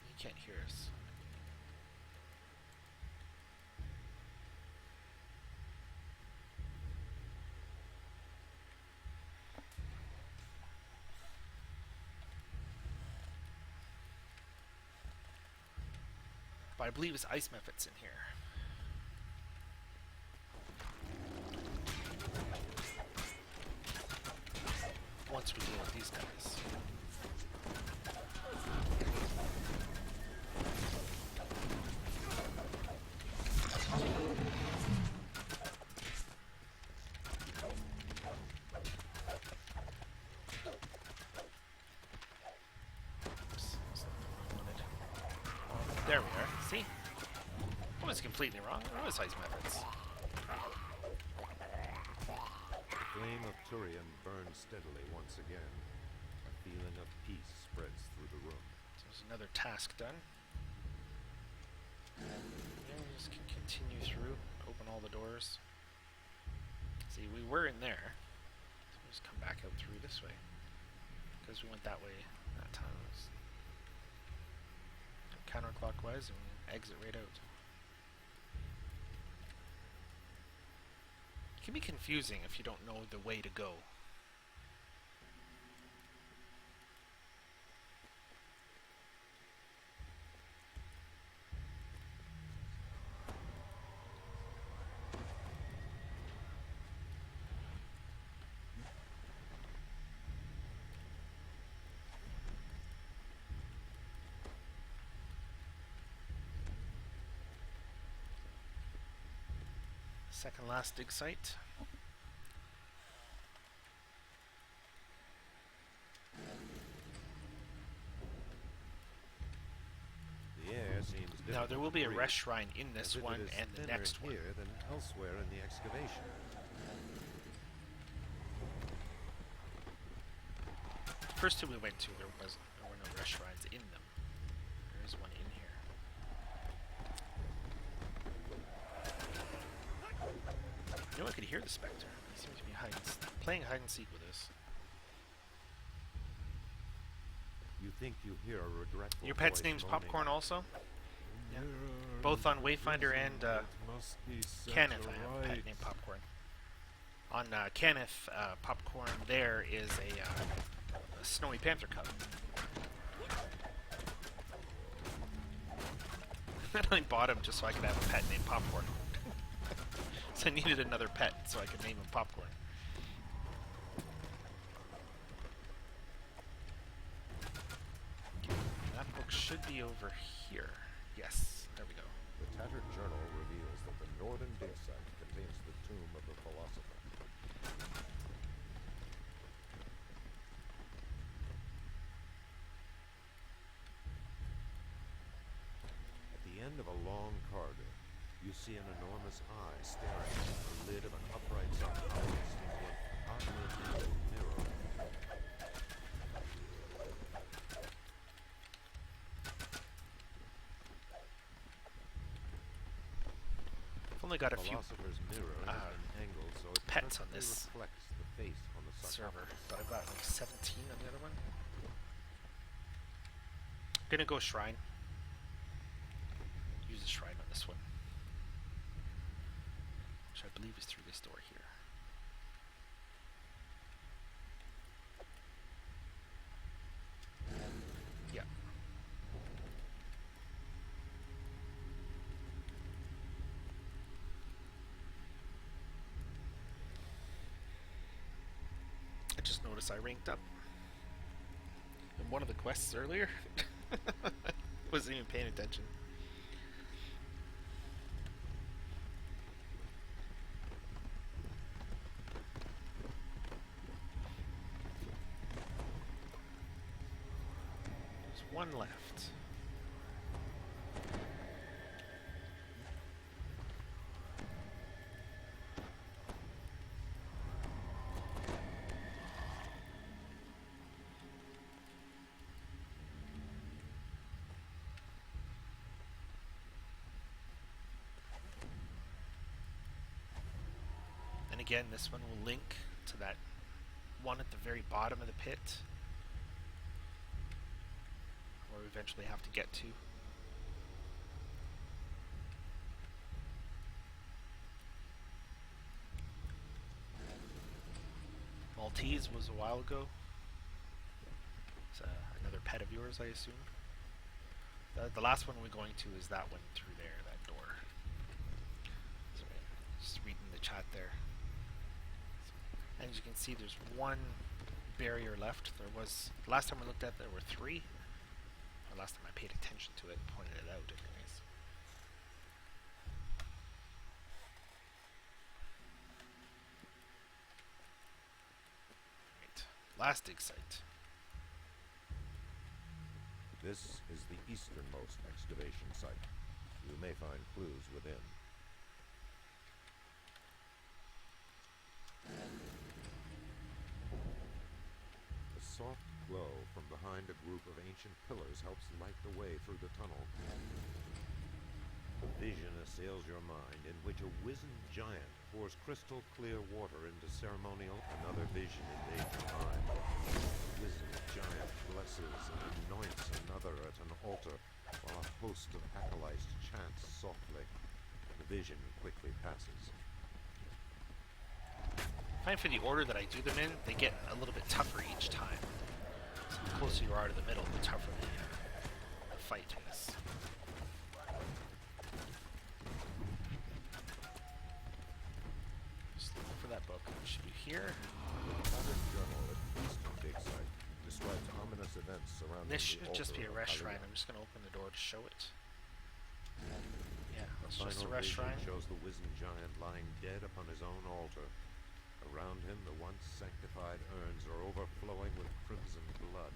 He can't hear us. But I believe his ice method's in here. Once we deal with these guys. Oops, that's not the one I wanted. Oh, there we are. See? I was completely wrong. It was ice methods. The flame of Turian burns steadily once again. A feeling of peace spreads through the room. So there's another task done. Yeah, we just can continue through, open all the doors. See, we were in there. So we'll just come back out through this way. Because we went that way that time. It was counterclockwise and we exit right out. It can be confusing if you don't know the way to go. Second last dig site. The air seems Now there will be a difficult to rest breathe, shrine in as this if one it is and the thinner next one. here than elsewhere in the excavation. First two we went to, there were no rest shrines in them. There is one in here. You know, I could hear the Spectre. He seems to be playing hide and seek with us. You think you hear a regretful Your pet's voice name's moaning, Popcorn also? Yeah. "Mirror Both on is Wayfinder risen, and it must be set Kenneth, I have a pet aright." named Popcorn. On Kenneth, Popcorn there is a snowy panther cub. And I bought him just so I could have a pet named Popcorn. So I needed another pet so I could name him Popcorn. That book should be over here. Yes, there we go. The tattered journal reveals that the northern dig site contains the tomb of the philosopher. At the end of a long corridor, you see an enormous eye staring at the lid of an upright sarcophagus into an oddly angled mirror. I've only got a few Philosopher's mirror has been angled so it pets on perfectly this reflects the face on the server, sarcophagus. but I've got like 17 on the other one. Gonna go shrine. Use a shrine on this one, which I believe is through this door here. Yeah. I just noticed I ranked up in one of the quests earlier. Wasn't even paying attention. There's one left. again, this one will link to that one at the very bottom of the pit, where we eventually have to get to. Maltese was a while ago. It's another pet of yours, I assume. The last one we're going to is that one through there, that door. So just reading the chat there. And as you can see, there's one barrier left. There was, the last time we looked at it, there were 3. Or last time I paid attention to it and pointed it out anyways. Right, last dig site. This is the easternmost excavation site. You may find clues within. A soft glow from behind a group of ancient pillars helps light the way through the tunnel. A vision assails your mind in which a wizened giant pours crystal clear water into ceremonial. Another vision invades your mind. The wizened giant blesses and anoints another at an altar, while a host of acolytes chants softly. The vision quickly passes. I find for the order that I do them in, they get a little bit tougher each time. So the closer you are to the middle, the tougher the fight is. Just looking for that book. It should be here. The tattered journal at Eastern Dig Site describes ominous events surrounding This the should just be a altar of rest shrine. Aliyah. I'm just going to open the door to show it. Yeah, it's The just a final rest vision shrine. shows the wizened giant lying dead upon his own altar. Around him, the once sanctified urns are overflowing with crimson blood.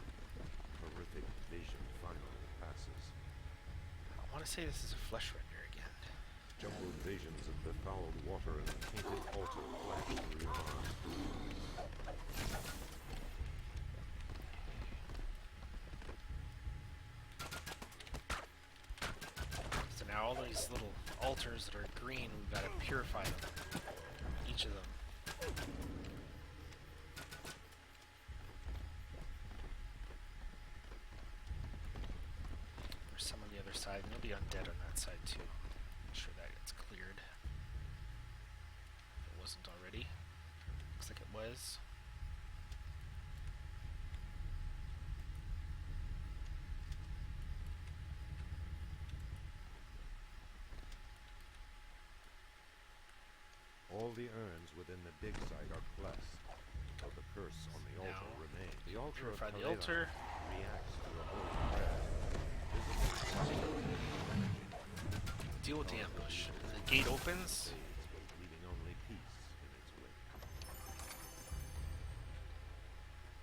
Horrific vision finally passes. I want to say this is a flesh render again. Jumbled visions of befouled water and a tainted altar flash through your mind. So now all these little altars that are green, we've got to purify them. Each of them. There's some on the other side, and there'll be undead on that side too. Make sure that gets cleared. If it wasn't already. Looks like it was. All the urns within the dig site are blessed, though the curse on the altar Now, remains. The altar of purify the Aliyah altar. reacts to a holy prayer. Visible Deal with the ambush. The gate opens. fades, leaving only peace in its wake.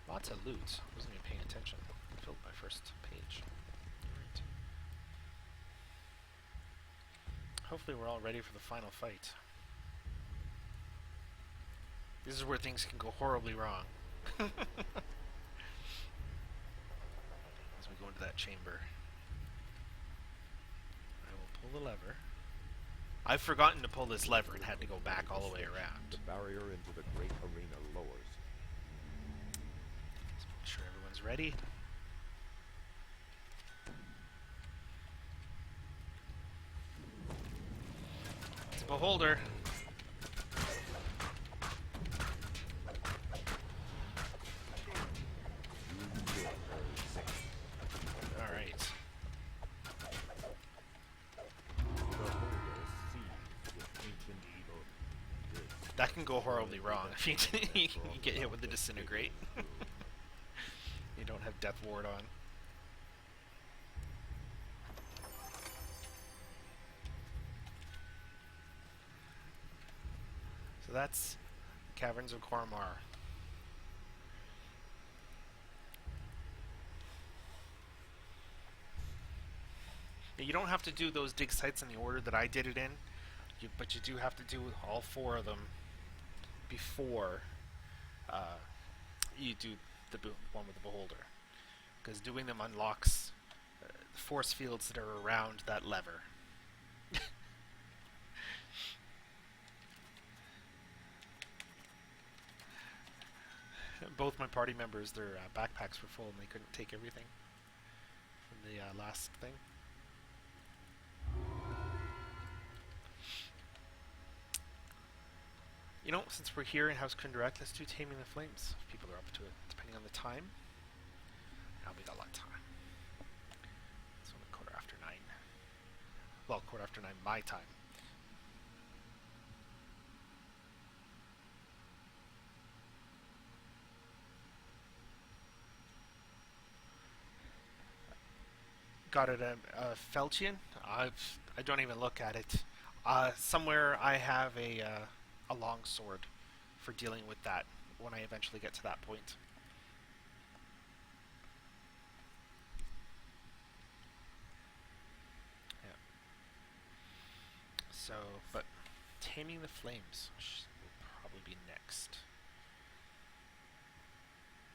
Lots of loot. Wasn't even paying attention. Filled my first page. Alright. Hopefully we're all ready for the final fight. This is where things can go horribly wrong. As we go into that chamber. I will pull the lever. I've forgotten to pull this lever and had to go back all the way around. The barrier into the great arena lowers. Let's make sure everyone's ready. It's a beholder. Alright. That can go horribly wrong if you get hit with the disintegrate. You don't have death ward on. So that's Caverns of Cormar. You don't have to do those dig sites in the order that I did it in, but you do have to do all 4 of them before you do the one with the beholder, because doing them unlocks the force fields that are around that lever. Both my party members, their backpacks were full and they couldn't take everything from the last thing. You know, since we're here in House Kundarak, let's do Taming the Flames. If people are up to it, depending on the time. Now we got a lot of time. It's only 9:15. Well, 9:15 my time. Got it a Felchian. I don't even look at it. Somewhere I have a long sword for dealing with that when I eventually get to that point. Yeah. So, but Taming the Flames will probably be next,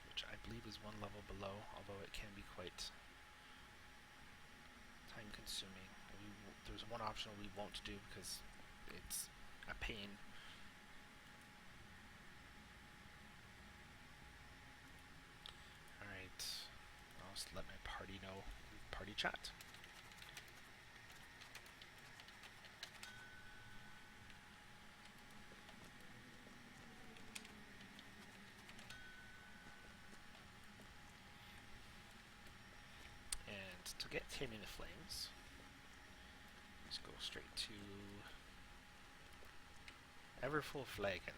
which I believe is one level below, although it can be quite time consuming. There's one option we won't do because it's a pain. Alright, I'll just let my party know. Party chat. And to get Taming the Flames, let's go straight to Everfull Flagon,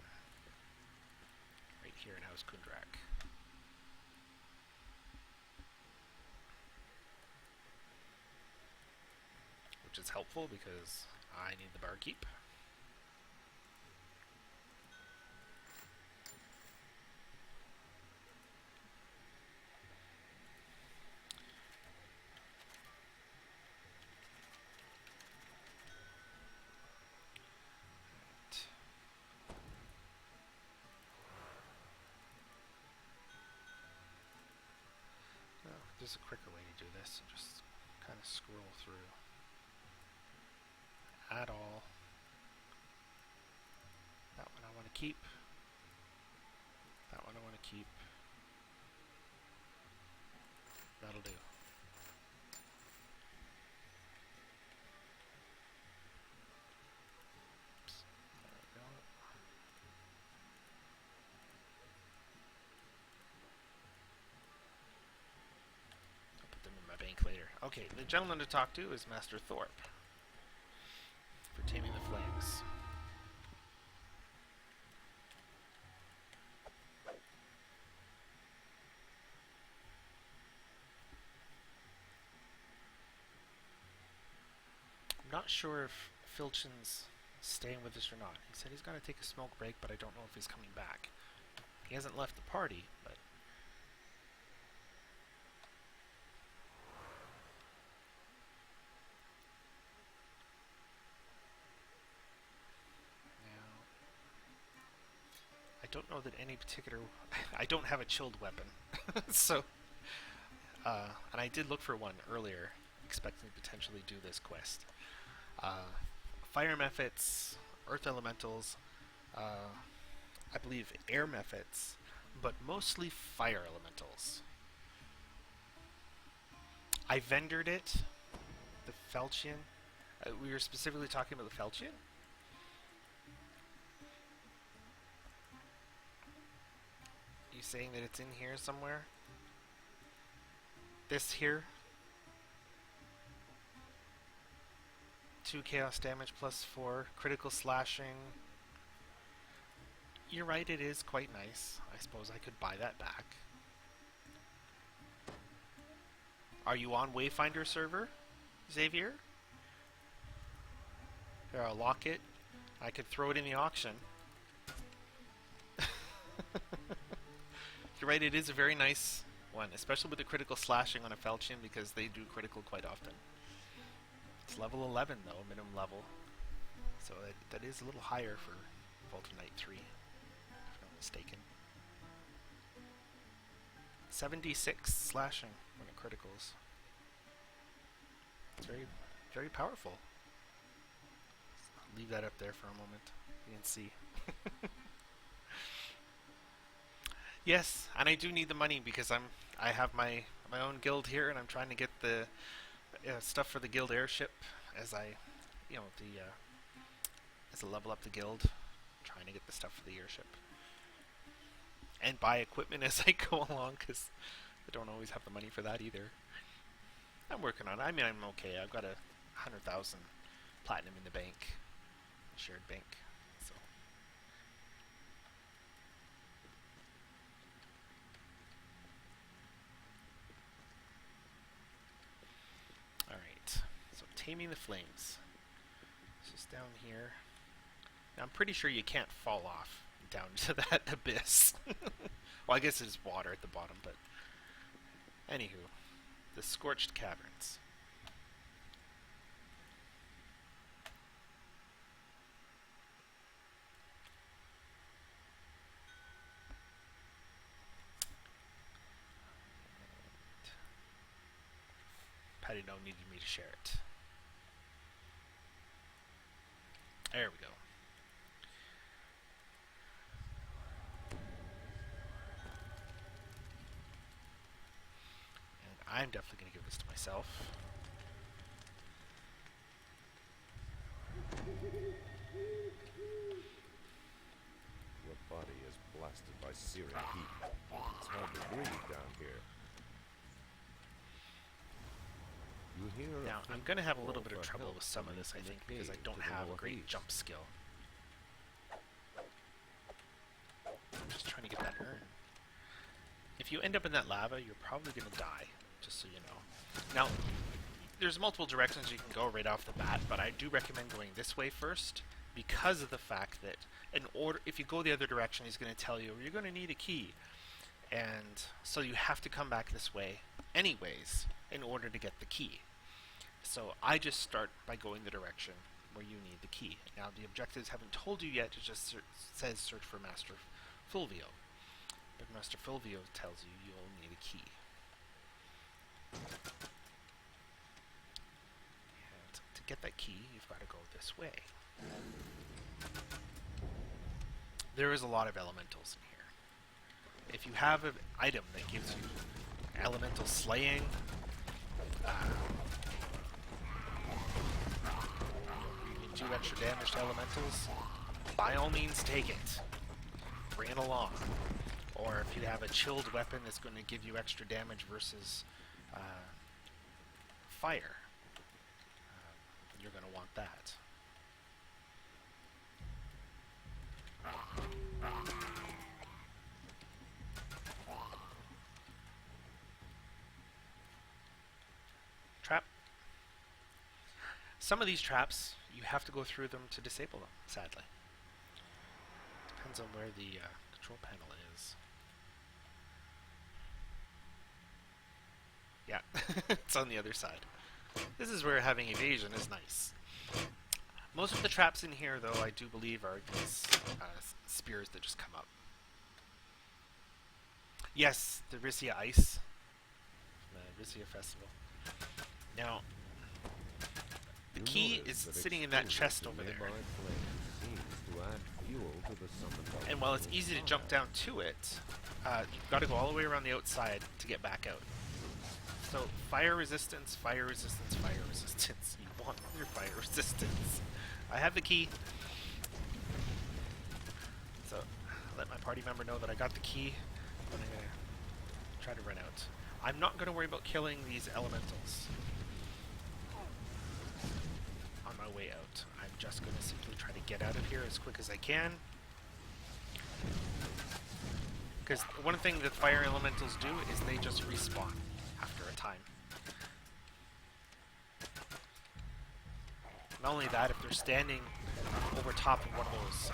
right here in House Kundarak. Which is helpful because I need the barkeep. There's a quicker way to do this, and just kind of scroll through. Add all. That one I want to keep. That one I want to keep. That'll do. Oops. There we go. Put them in my bank later. Okay, the gentleman to talk to is Master Thorpe for Taming the Flames. I'm not sure if Filchin's staying with us or not. He said he's going to take a smoke break, but I don't know if he's coming back. He hasn't left the party, but I don't know that any particular... I don't have a chilled weapon. So, and I did look for one earlier, expecting to potentially do this quest. Fire mephits, earth elementals, I believe air mephits, but mostly fire elementals. I vendored it, the Felchian. We were specifically talking about the Felchian? You saying that it's in here somewhere? This here? 2 chaos damage plus 4, critical slashing. You're right, it is quite nice. I suppose I could buy that back. Are you on Wayfinder server, Xavier? Here, I'll lock it. I could throw it in the auction. You're right, it is a very nice one, especially with the critical slashing on a Felchian because they do critical quite often. It's level 11 though, minimum level. So that is a little higher for Volta Knight 3, if I'm not mistaken. 7d6 slashing when it criticals. It's very, very powerful. I'll leave that up there for a moment. You can see. Yes, and I do need the money because I have my own guild here, and I'm trying to get the stuff for the guild airship as I, the as I level up the guild, trying to get the stuff for the airship and buy equipment as I go along because I don't always have the money for that either. I'm working on it. I mean, I'm okay. I've got 100,000 platinum in the bank, shared bank. So, all right. So taming the flames. It's just down here. Now, I'm pretty sure you can't fall off down to that abyss. Well, I guess it's water at the bottom, but anywho, the scorched caverns. Patty No needed me to share it. There we go. And I'm definitely going to give this to myself. Your body is blasted by searing heat. It's hard to breathe down here. You hear Now, I'm going to have a little bit of trouble with some of this, I think, because I don't have a great jump skill. I'm just trying to get that urn. If you end up in that lava, you're probably going to die, just so you know. Now, there's multiple directions you can go right off the bat, but I do recommend going this way first because of the fact that if you go the other direction, he's going to tell you you're going to need a key. And so you have to come back this way anyways in order to get the key. So I just start by going the direction where you need the key. Now the objectives haven't told you yet, it just says search for Master Fulvio. But Master Fulvio tells you you'll need a key. And to get that key, you've got to go this way. There is a lot of elementals in here. If you have an item that gives you elemental slaying, you can do extra damage to elementals, by all means take it. Bring it along. Or if you have a chilled weapon that's going to give you extra damage versus fire, you're going to want that. Trap. Some of these traps, you have to go through them to disable them, sadly. Depends on where the control panel is. Yeah, it's on the other side. This is where having evasion is nice. Most of the traps in here, though, I do believe are these spears that just come up. Yes, the Rissia Ice. The Rissia Festival. Now, the key is sitting in that chest over there. And while it's easy to jump down to it, you've got to go all the way around the outside to get back out. So, fire resistance, fire resistance, fire resistance. You want your fire resistance. I have the key. So, let my party member know that I got the key. I'm going to try to run out. I'm not going to worry about killing these elementals on my way out. I'm just going to simply try to get out of here as quick as I can. Because one thing that fire elementals do is they just respawn after a time. Not only that, if they're standing over top of one of those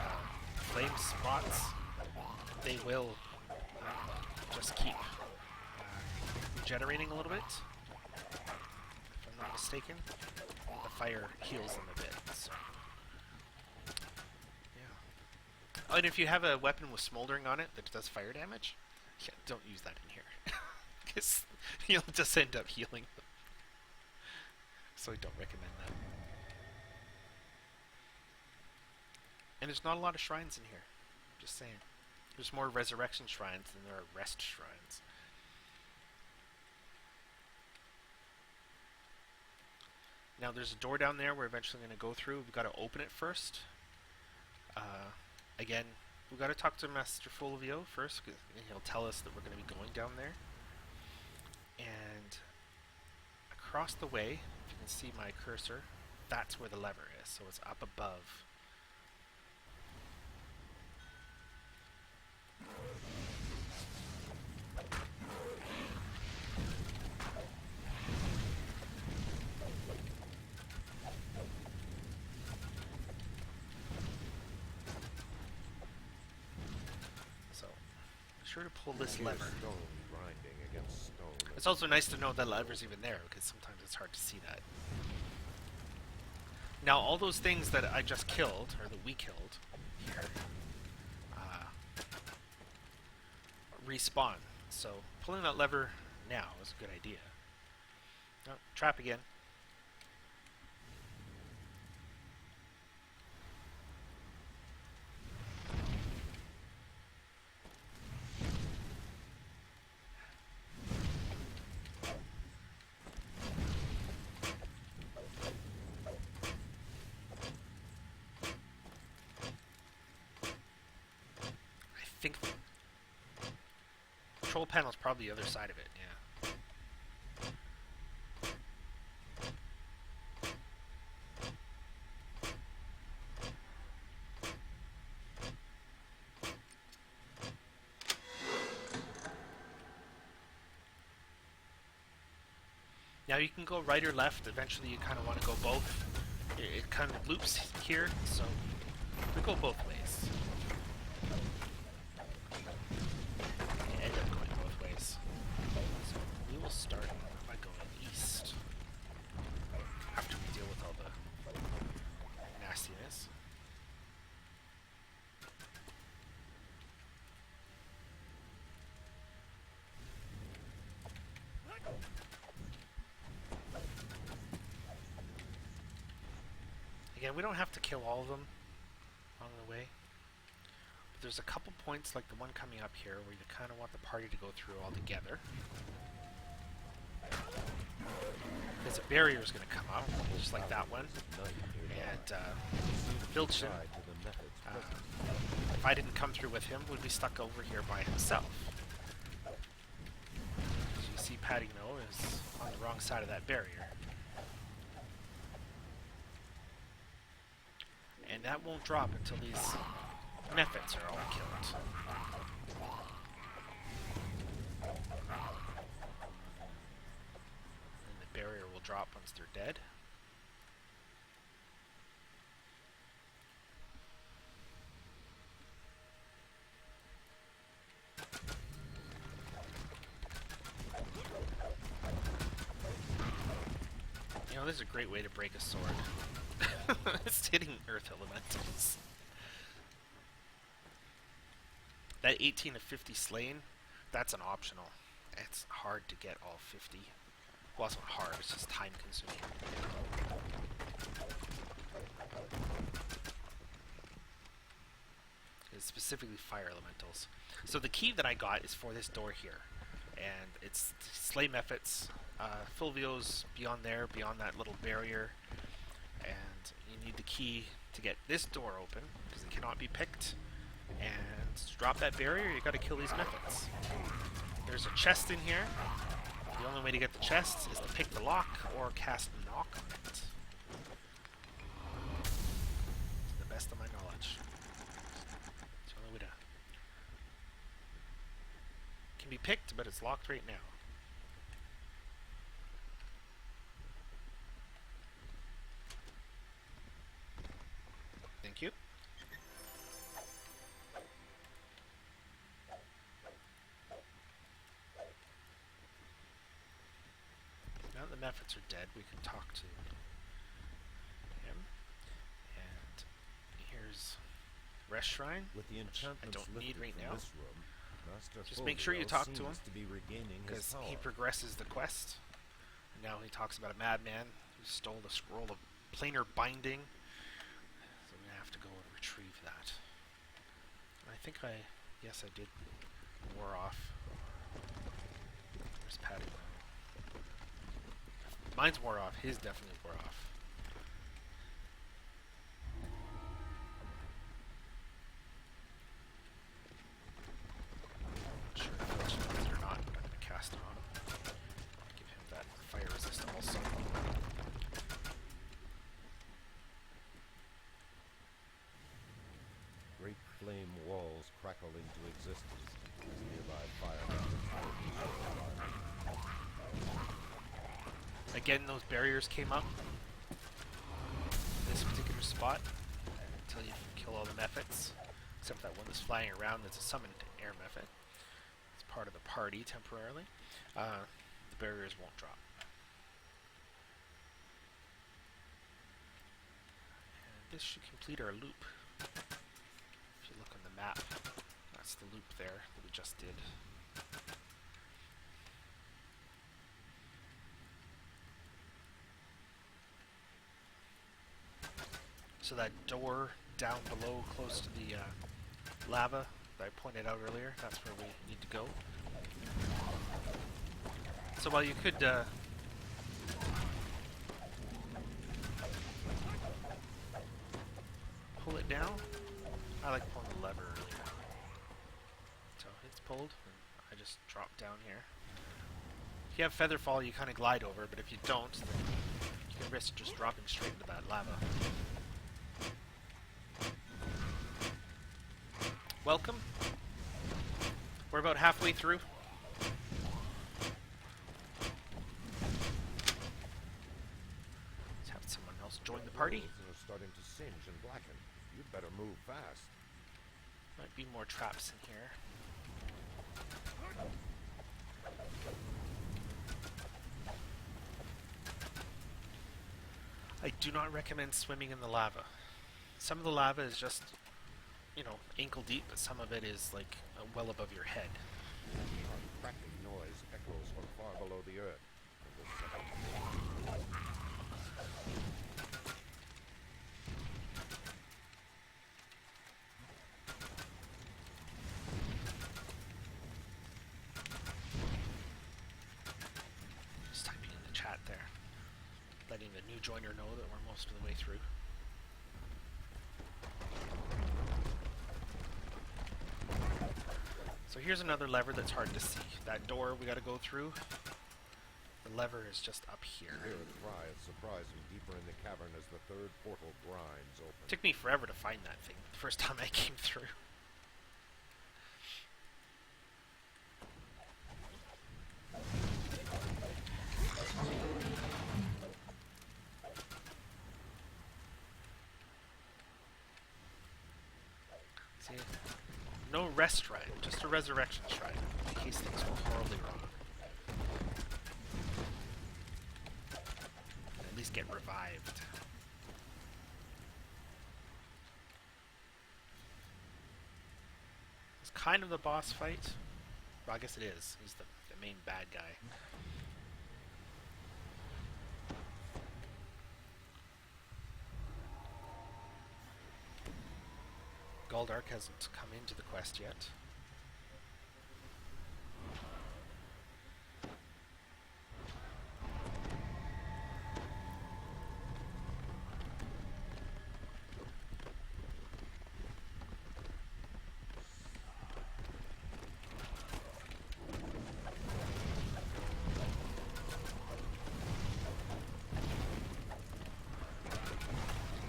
flame spots, they will just keep regenerating a little bit. If I'm not mistaken, the fire heals them a bit. So. Yeah. Oh, and if you have a weapon with smoldering on it that does fire damage, yeah, don't use that in here. Because you'll just end up healing them. So I don't recommend that. And there's not a lot of shrines in here. Just saying. There's more resurrection shrines than there are rest shrines. Now there's a door down there we're eventually going to go through. We've got to open it first. Again, we've got to talk to Master Fulvio first, and he'll tell us that we're going to be going down there. And across the way, if you can see my cursor, that's where the lever is, so it's up above. Sure to pull this lever. Stone grinding against stone. It's also nice to know that lever's even there, because sometimes it's hard to see that. Now, all those things that I just killed, or that we killed here, respawn. So pulling that lever now is a good idea. Oh, trap again. I think control panel's probably the other side of it, yeah. Now you can go right or left. Eventually you kind of want to go both. It kind of loops here, so we go both ways. You end up going both ways. So we will start by going east after we deal with all the nastiness. Again, we don't have to kill all of them along the way. But there's a couple points, like the one coming up here, where you kind of want the party to go through all together. Because a barrier is going to come up, just like that one. And Filchin, if I didn't come through with him, would be stuck over here by himself. As you see, Padigno is on the wrong side of that barrier. And that won't drop until these Mephits are all killed. And the barrier will drop once they're dead. You know, this is a great way to break a sword. It's hitting earth elementals. That 18 of 50 slain, that's an optional. It's hard to get all 50. Well, it's not hard, it's just time consuming. It's specifically fire elementals. So the key that I got is for this door here. And it's slay Mephits. Fulvio's beyond there, beyond that little barrier. And you need the key to get this door open, because it cannot be picked. And to drop that barrier, you gotta kill these Mephits. There's a chest in here. The only way to get the chest is to pick the lock or cast knock on it. To the best of my knowledge. It's the only way to... It can be picked, but it's locked right now. Thank you. Now that the Mephits are dead, we can talk to him. And here's Rest Shrine, With the which I don't need right from now. This room, Master Just make sure you Fulvio talk to him, seems to be regaining his because he power. progresses the quest. And now he talks about a madman who stole the scroll of planar binding. So we're going to have to go and retrieve that. And I think I Yes, I did. Wore off. Where's Patty? Mine's wore off. His definitely wore off. Not sure if he'll choose it or not, but I'm going to cast it on him. Give him that fire resist also. Great flame walls crackle into existence as nearby fire. Again, those barriers came up. This particular spot until you kill all the methods, except that one that's flying around that's a summoned air method. It's part of the party temporarily. The barriers won't drop. And this should complete our loop. If you look on the map, that's the loop there that we just did. So that door down below, close to the lava that I pointed out earlier, that's where we need to go. So while you could pull it down, I like pulling the lever earlier. So it's pulled, and I just drop down here. If you have feather fall, you kind of glide over, but if you don't, then you can risk just dropping straight into that lava. Welcome. We're about halfway through. Let's have someone else join the party. Are starting to singe and blacken. You'd better move fast. Might be more traps in here. I do not recommend swimming in the lava. Some of the lava is just, you know, ankle deep, but some of it is like well above your head. A cracking noise echoes from far below the earth. Just typing in the chat there, letting the new joiner know that we're most of the way through. So here's another lever that's hard to see. That door we gotta go through. The lever is just up here. You hear a cry of surprise from deeper in the cavern as the third portal grinds open. It took me forever to find that thing the first time I came through. See, no rest shrine, just a resurrection shrine, in case things go horribly wrong. At least get revived. It's kind of the boss fight. Well, I guess it is. He's the main bad guy. Galdark hasn't come into the quest yet.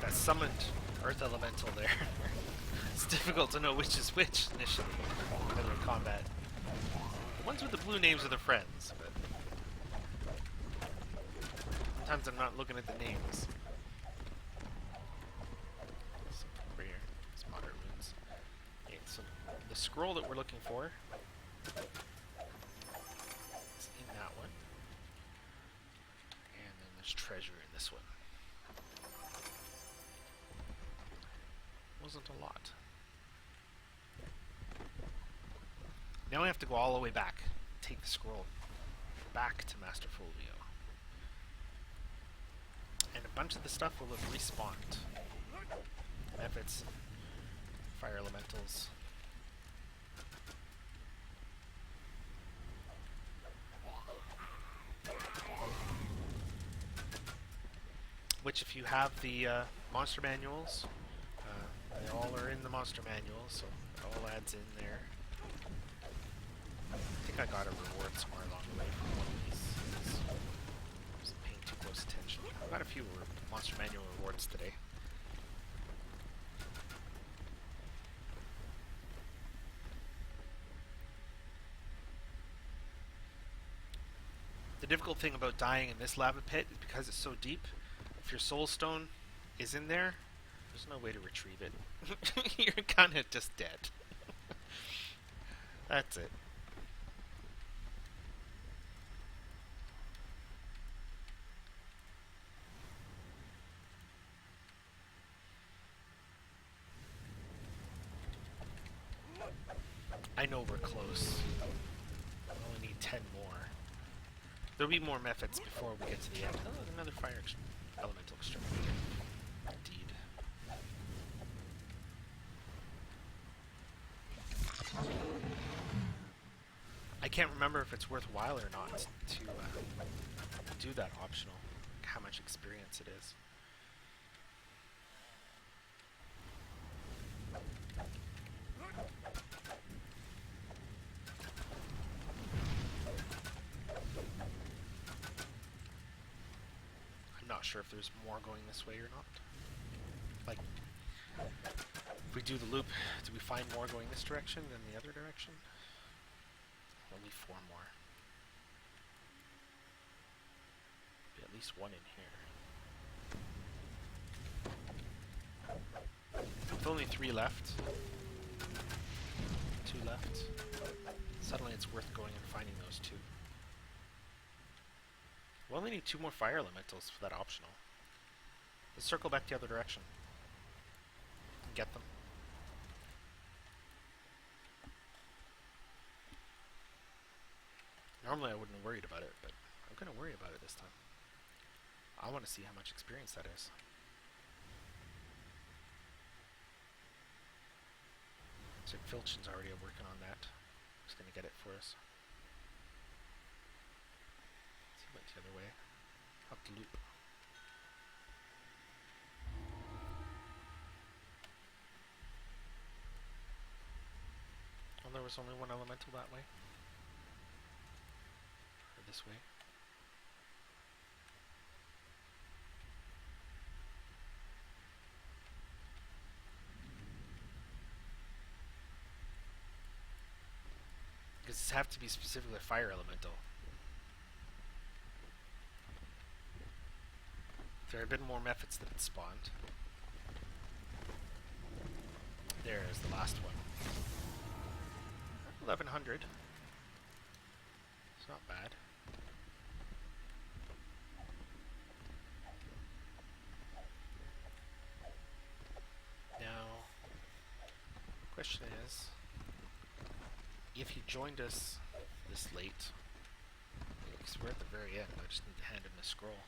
That summoned Earth Elemental there. It's difficult to know which is which initially in the middle of combat. The ones with the blue names are the friends, but sometimes I'm not looking at the names. Something over here. It's moderate runes. Okay, so the scroll that we're looking for is in that one. And then there's treasure in this one. Wasn't a lot. Now we have to go all the way back. Take the scroll back to Master Fulvio. And a bunch of the stuff will have respawned. Methods, fire elementals. which if you have the monster manuals, they all are in the monster manual, so it all adds in there. I think I got a reward somewhere along the way from one of these. I wasn't paying too close attention. I got a few monster manual rewards today. The difficult thing about dying in this lava pit is because it's so deep, if your soul stone is in there, there's no way to retrieve it. You're kind of just dead. That's it. I know we're close. I only need 10 more. There'll be more methods before we get to the end. Oh, another fire elemental exterminator. Indeed. I can't remember if it's worthwhile or not to do that optional. How much experience it is. I'm not sure if there's more going this way or not. Like, if we do the loop, do we find more going this direction than the other direction? Only 4 more. Be at least 1 in here. With only 3 left. 2 left. Suddenly it's worth going and finding those 2. We only need 2 more fire elementals for that optional. Let's circle back the other direction. And get them. Normally I wouldn't have worried about it, but I'm going to worry about it this time. I want to see how much experience that is. So Filchin's already working on that. He's going to get it for us. He went the other way. Up the loop. Well, there was only 1 elemental that way. Or this way. Because this have to be specifically a fire elemental. There have been more methods that it spawned. There is the last one. 1100. It's not bad. Now, question is, if he joined us this late, because we're at the very end, I just need to hand him the scroll.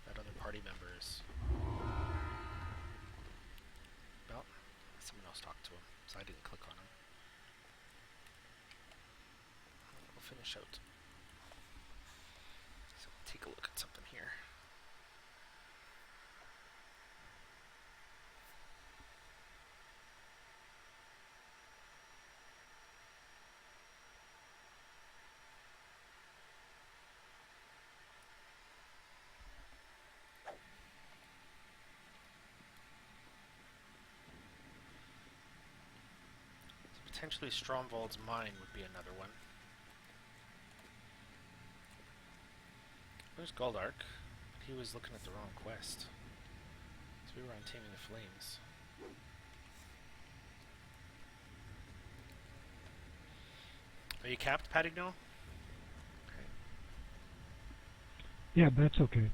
That other party member is... Well, someone else talked to him, so I didn't click on him. We'll finish out. So we'll take a look at something here. Potentially Stromvold's Mine would be another one. Where's Goldark? He was looking at the wrong quest. So we were on Taming the Flames. Are you capped, Patigno? Okay. Yeah, that's okay.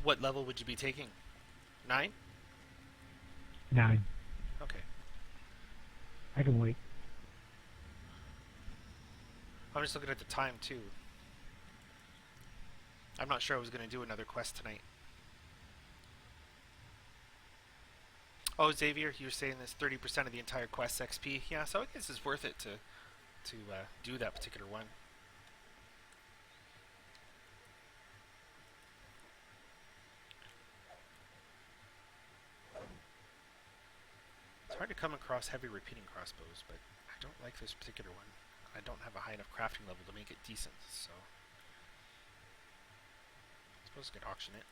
What level would you be taking? 9? 9. Okay. I can wait. I'm just looking at the time too. I'm not sure I was going to do another quest tonight. Oh, Xavier, you were saying this 30% of the entire quest XP. Yeah, so I guess it's worth it to do that particular one. It's hard to come across heavy repeating crossbows, but I don't like this particular one. I don't have a high enough crafting level to make it decent, so I suppose I could auction it.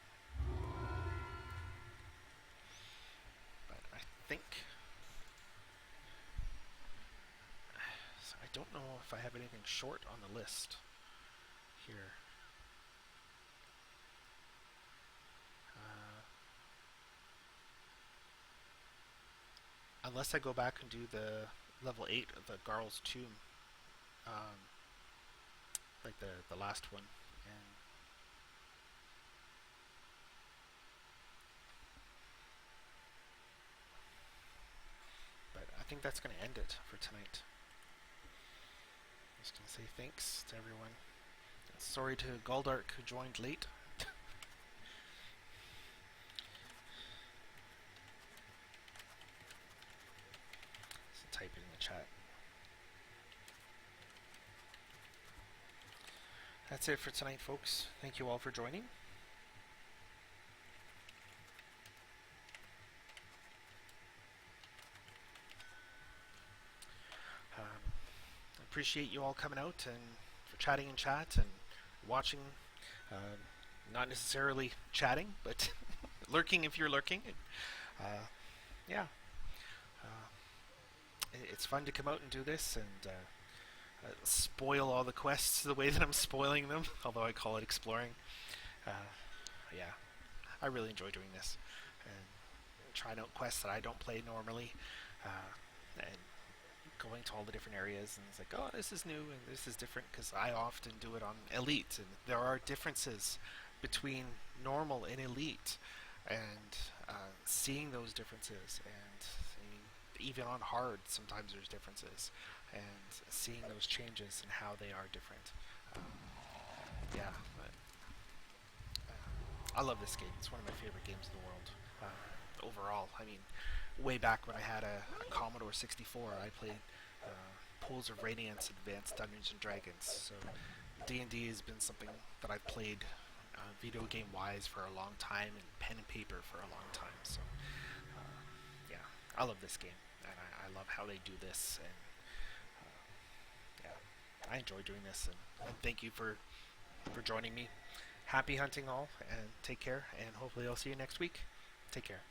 But I think so I don't know if I have anything short on the list here. Unless I go back and do the level 8 of the Garl's Tomb, um, like the last one. And but I think that's going to end it for tonight. Just going to say thanks to everyone. Sorry to Galdark who joined late. So type it in the chat. That's it for tonight, folks. Thank you all for joining. I appreciate you all coming out and for chatting in chat and watching. Not necessarily chatting, but lurking if you're lurking. Yeah. It's fun to come out and do this and spoil all the quests the way that I'm spoiling them, although I call it exploring. Yeah, I really enjoy doing this and trying out quests that I don't play normally, and going to all the different areas, and it's like, oh, this is new and this is different, because I often do it on Elite, and there are differences between normal and Elite, and seeing those differences, and I mean, even on hard sometimes there's differences, and seeing those changes and how they are different. Yeah, but, I love this game. It's one of my favorite games in the world. Overall, I mean, way back when I had a Commodore 64, I played Pools of Radiance Advanced Dungeons and Dragons. So D&D has been something that I've played video game wise for a long time, and pen and paper for a long time. So yeah, I love this game, and I love how they do this, and yeah, I enjoy doing this, and thank you for joining me. Happy hunting all, and take care, and hopefully I'll see you next week. Take care.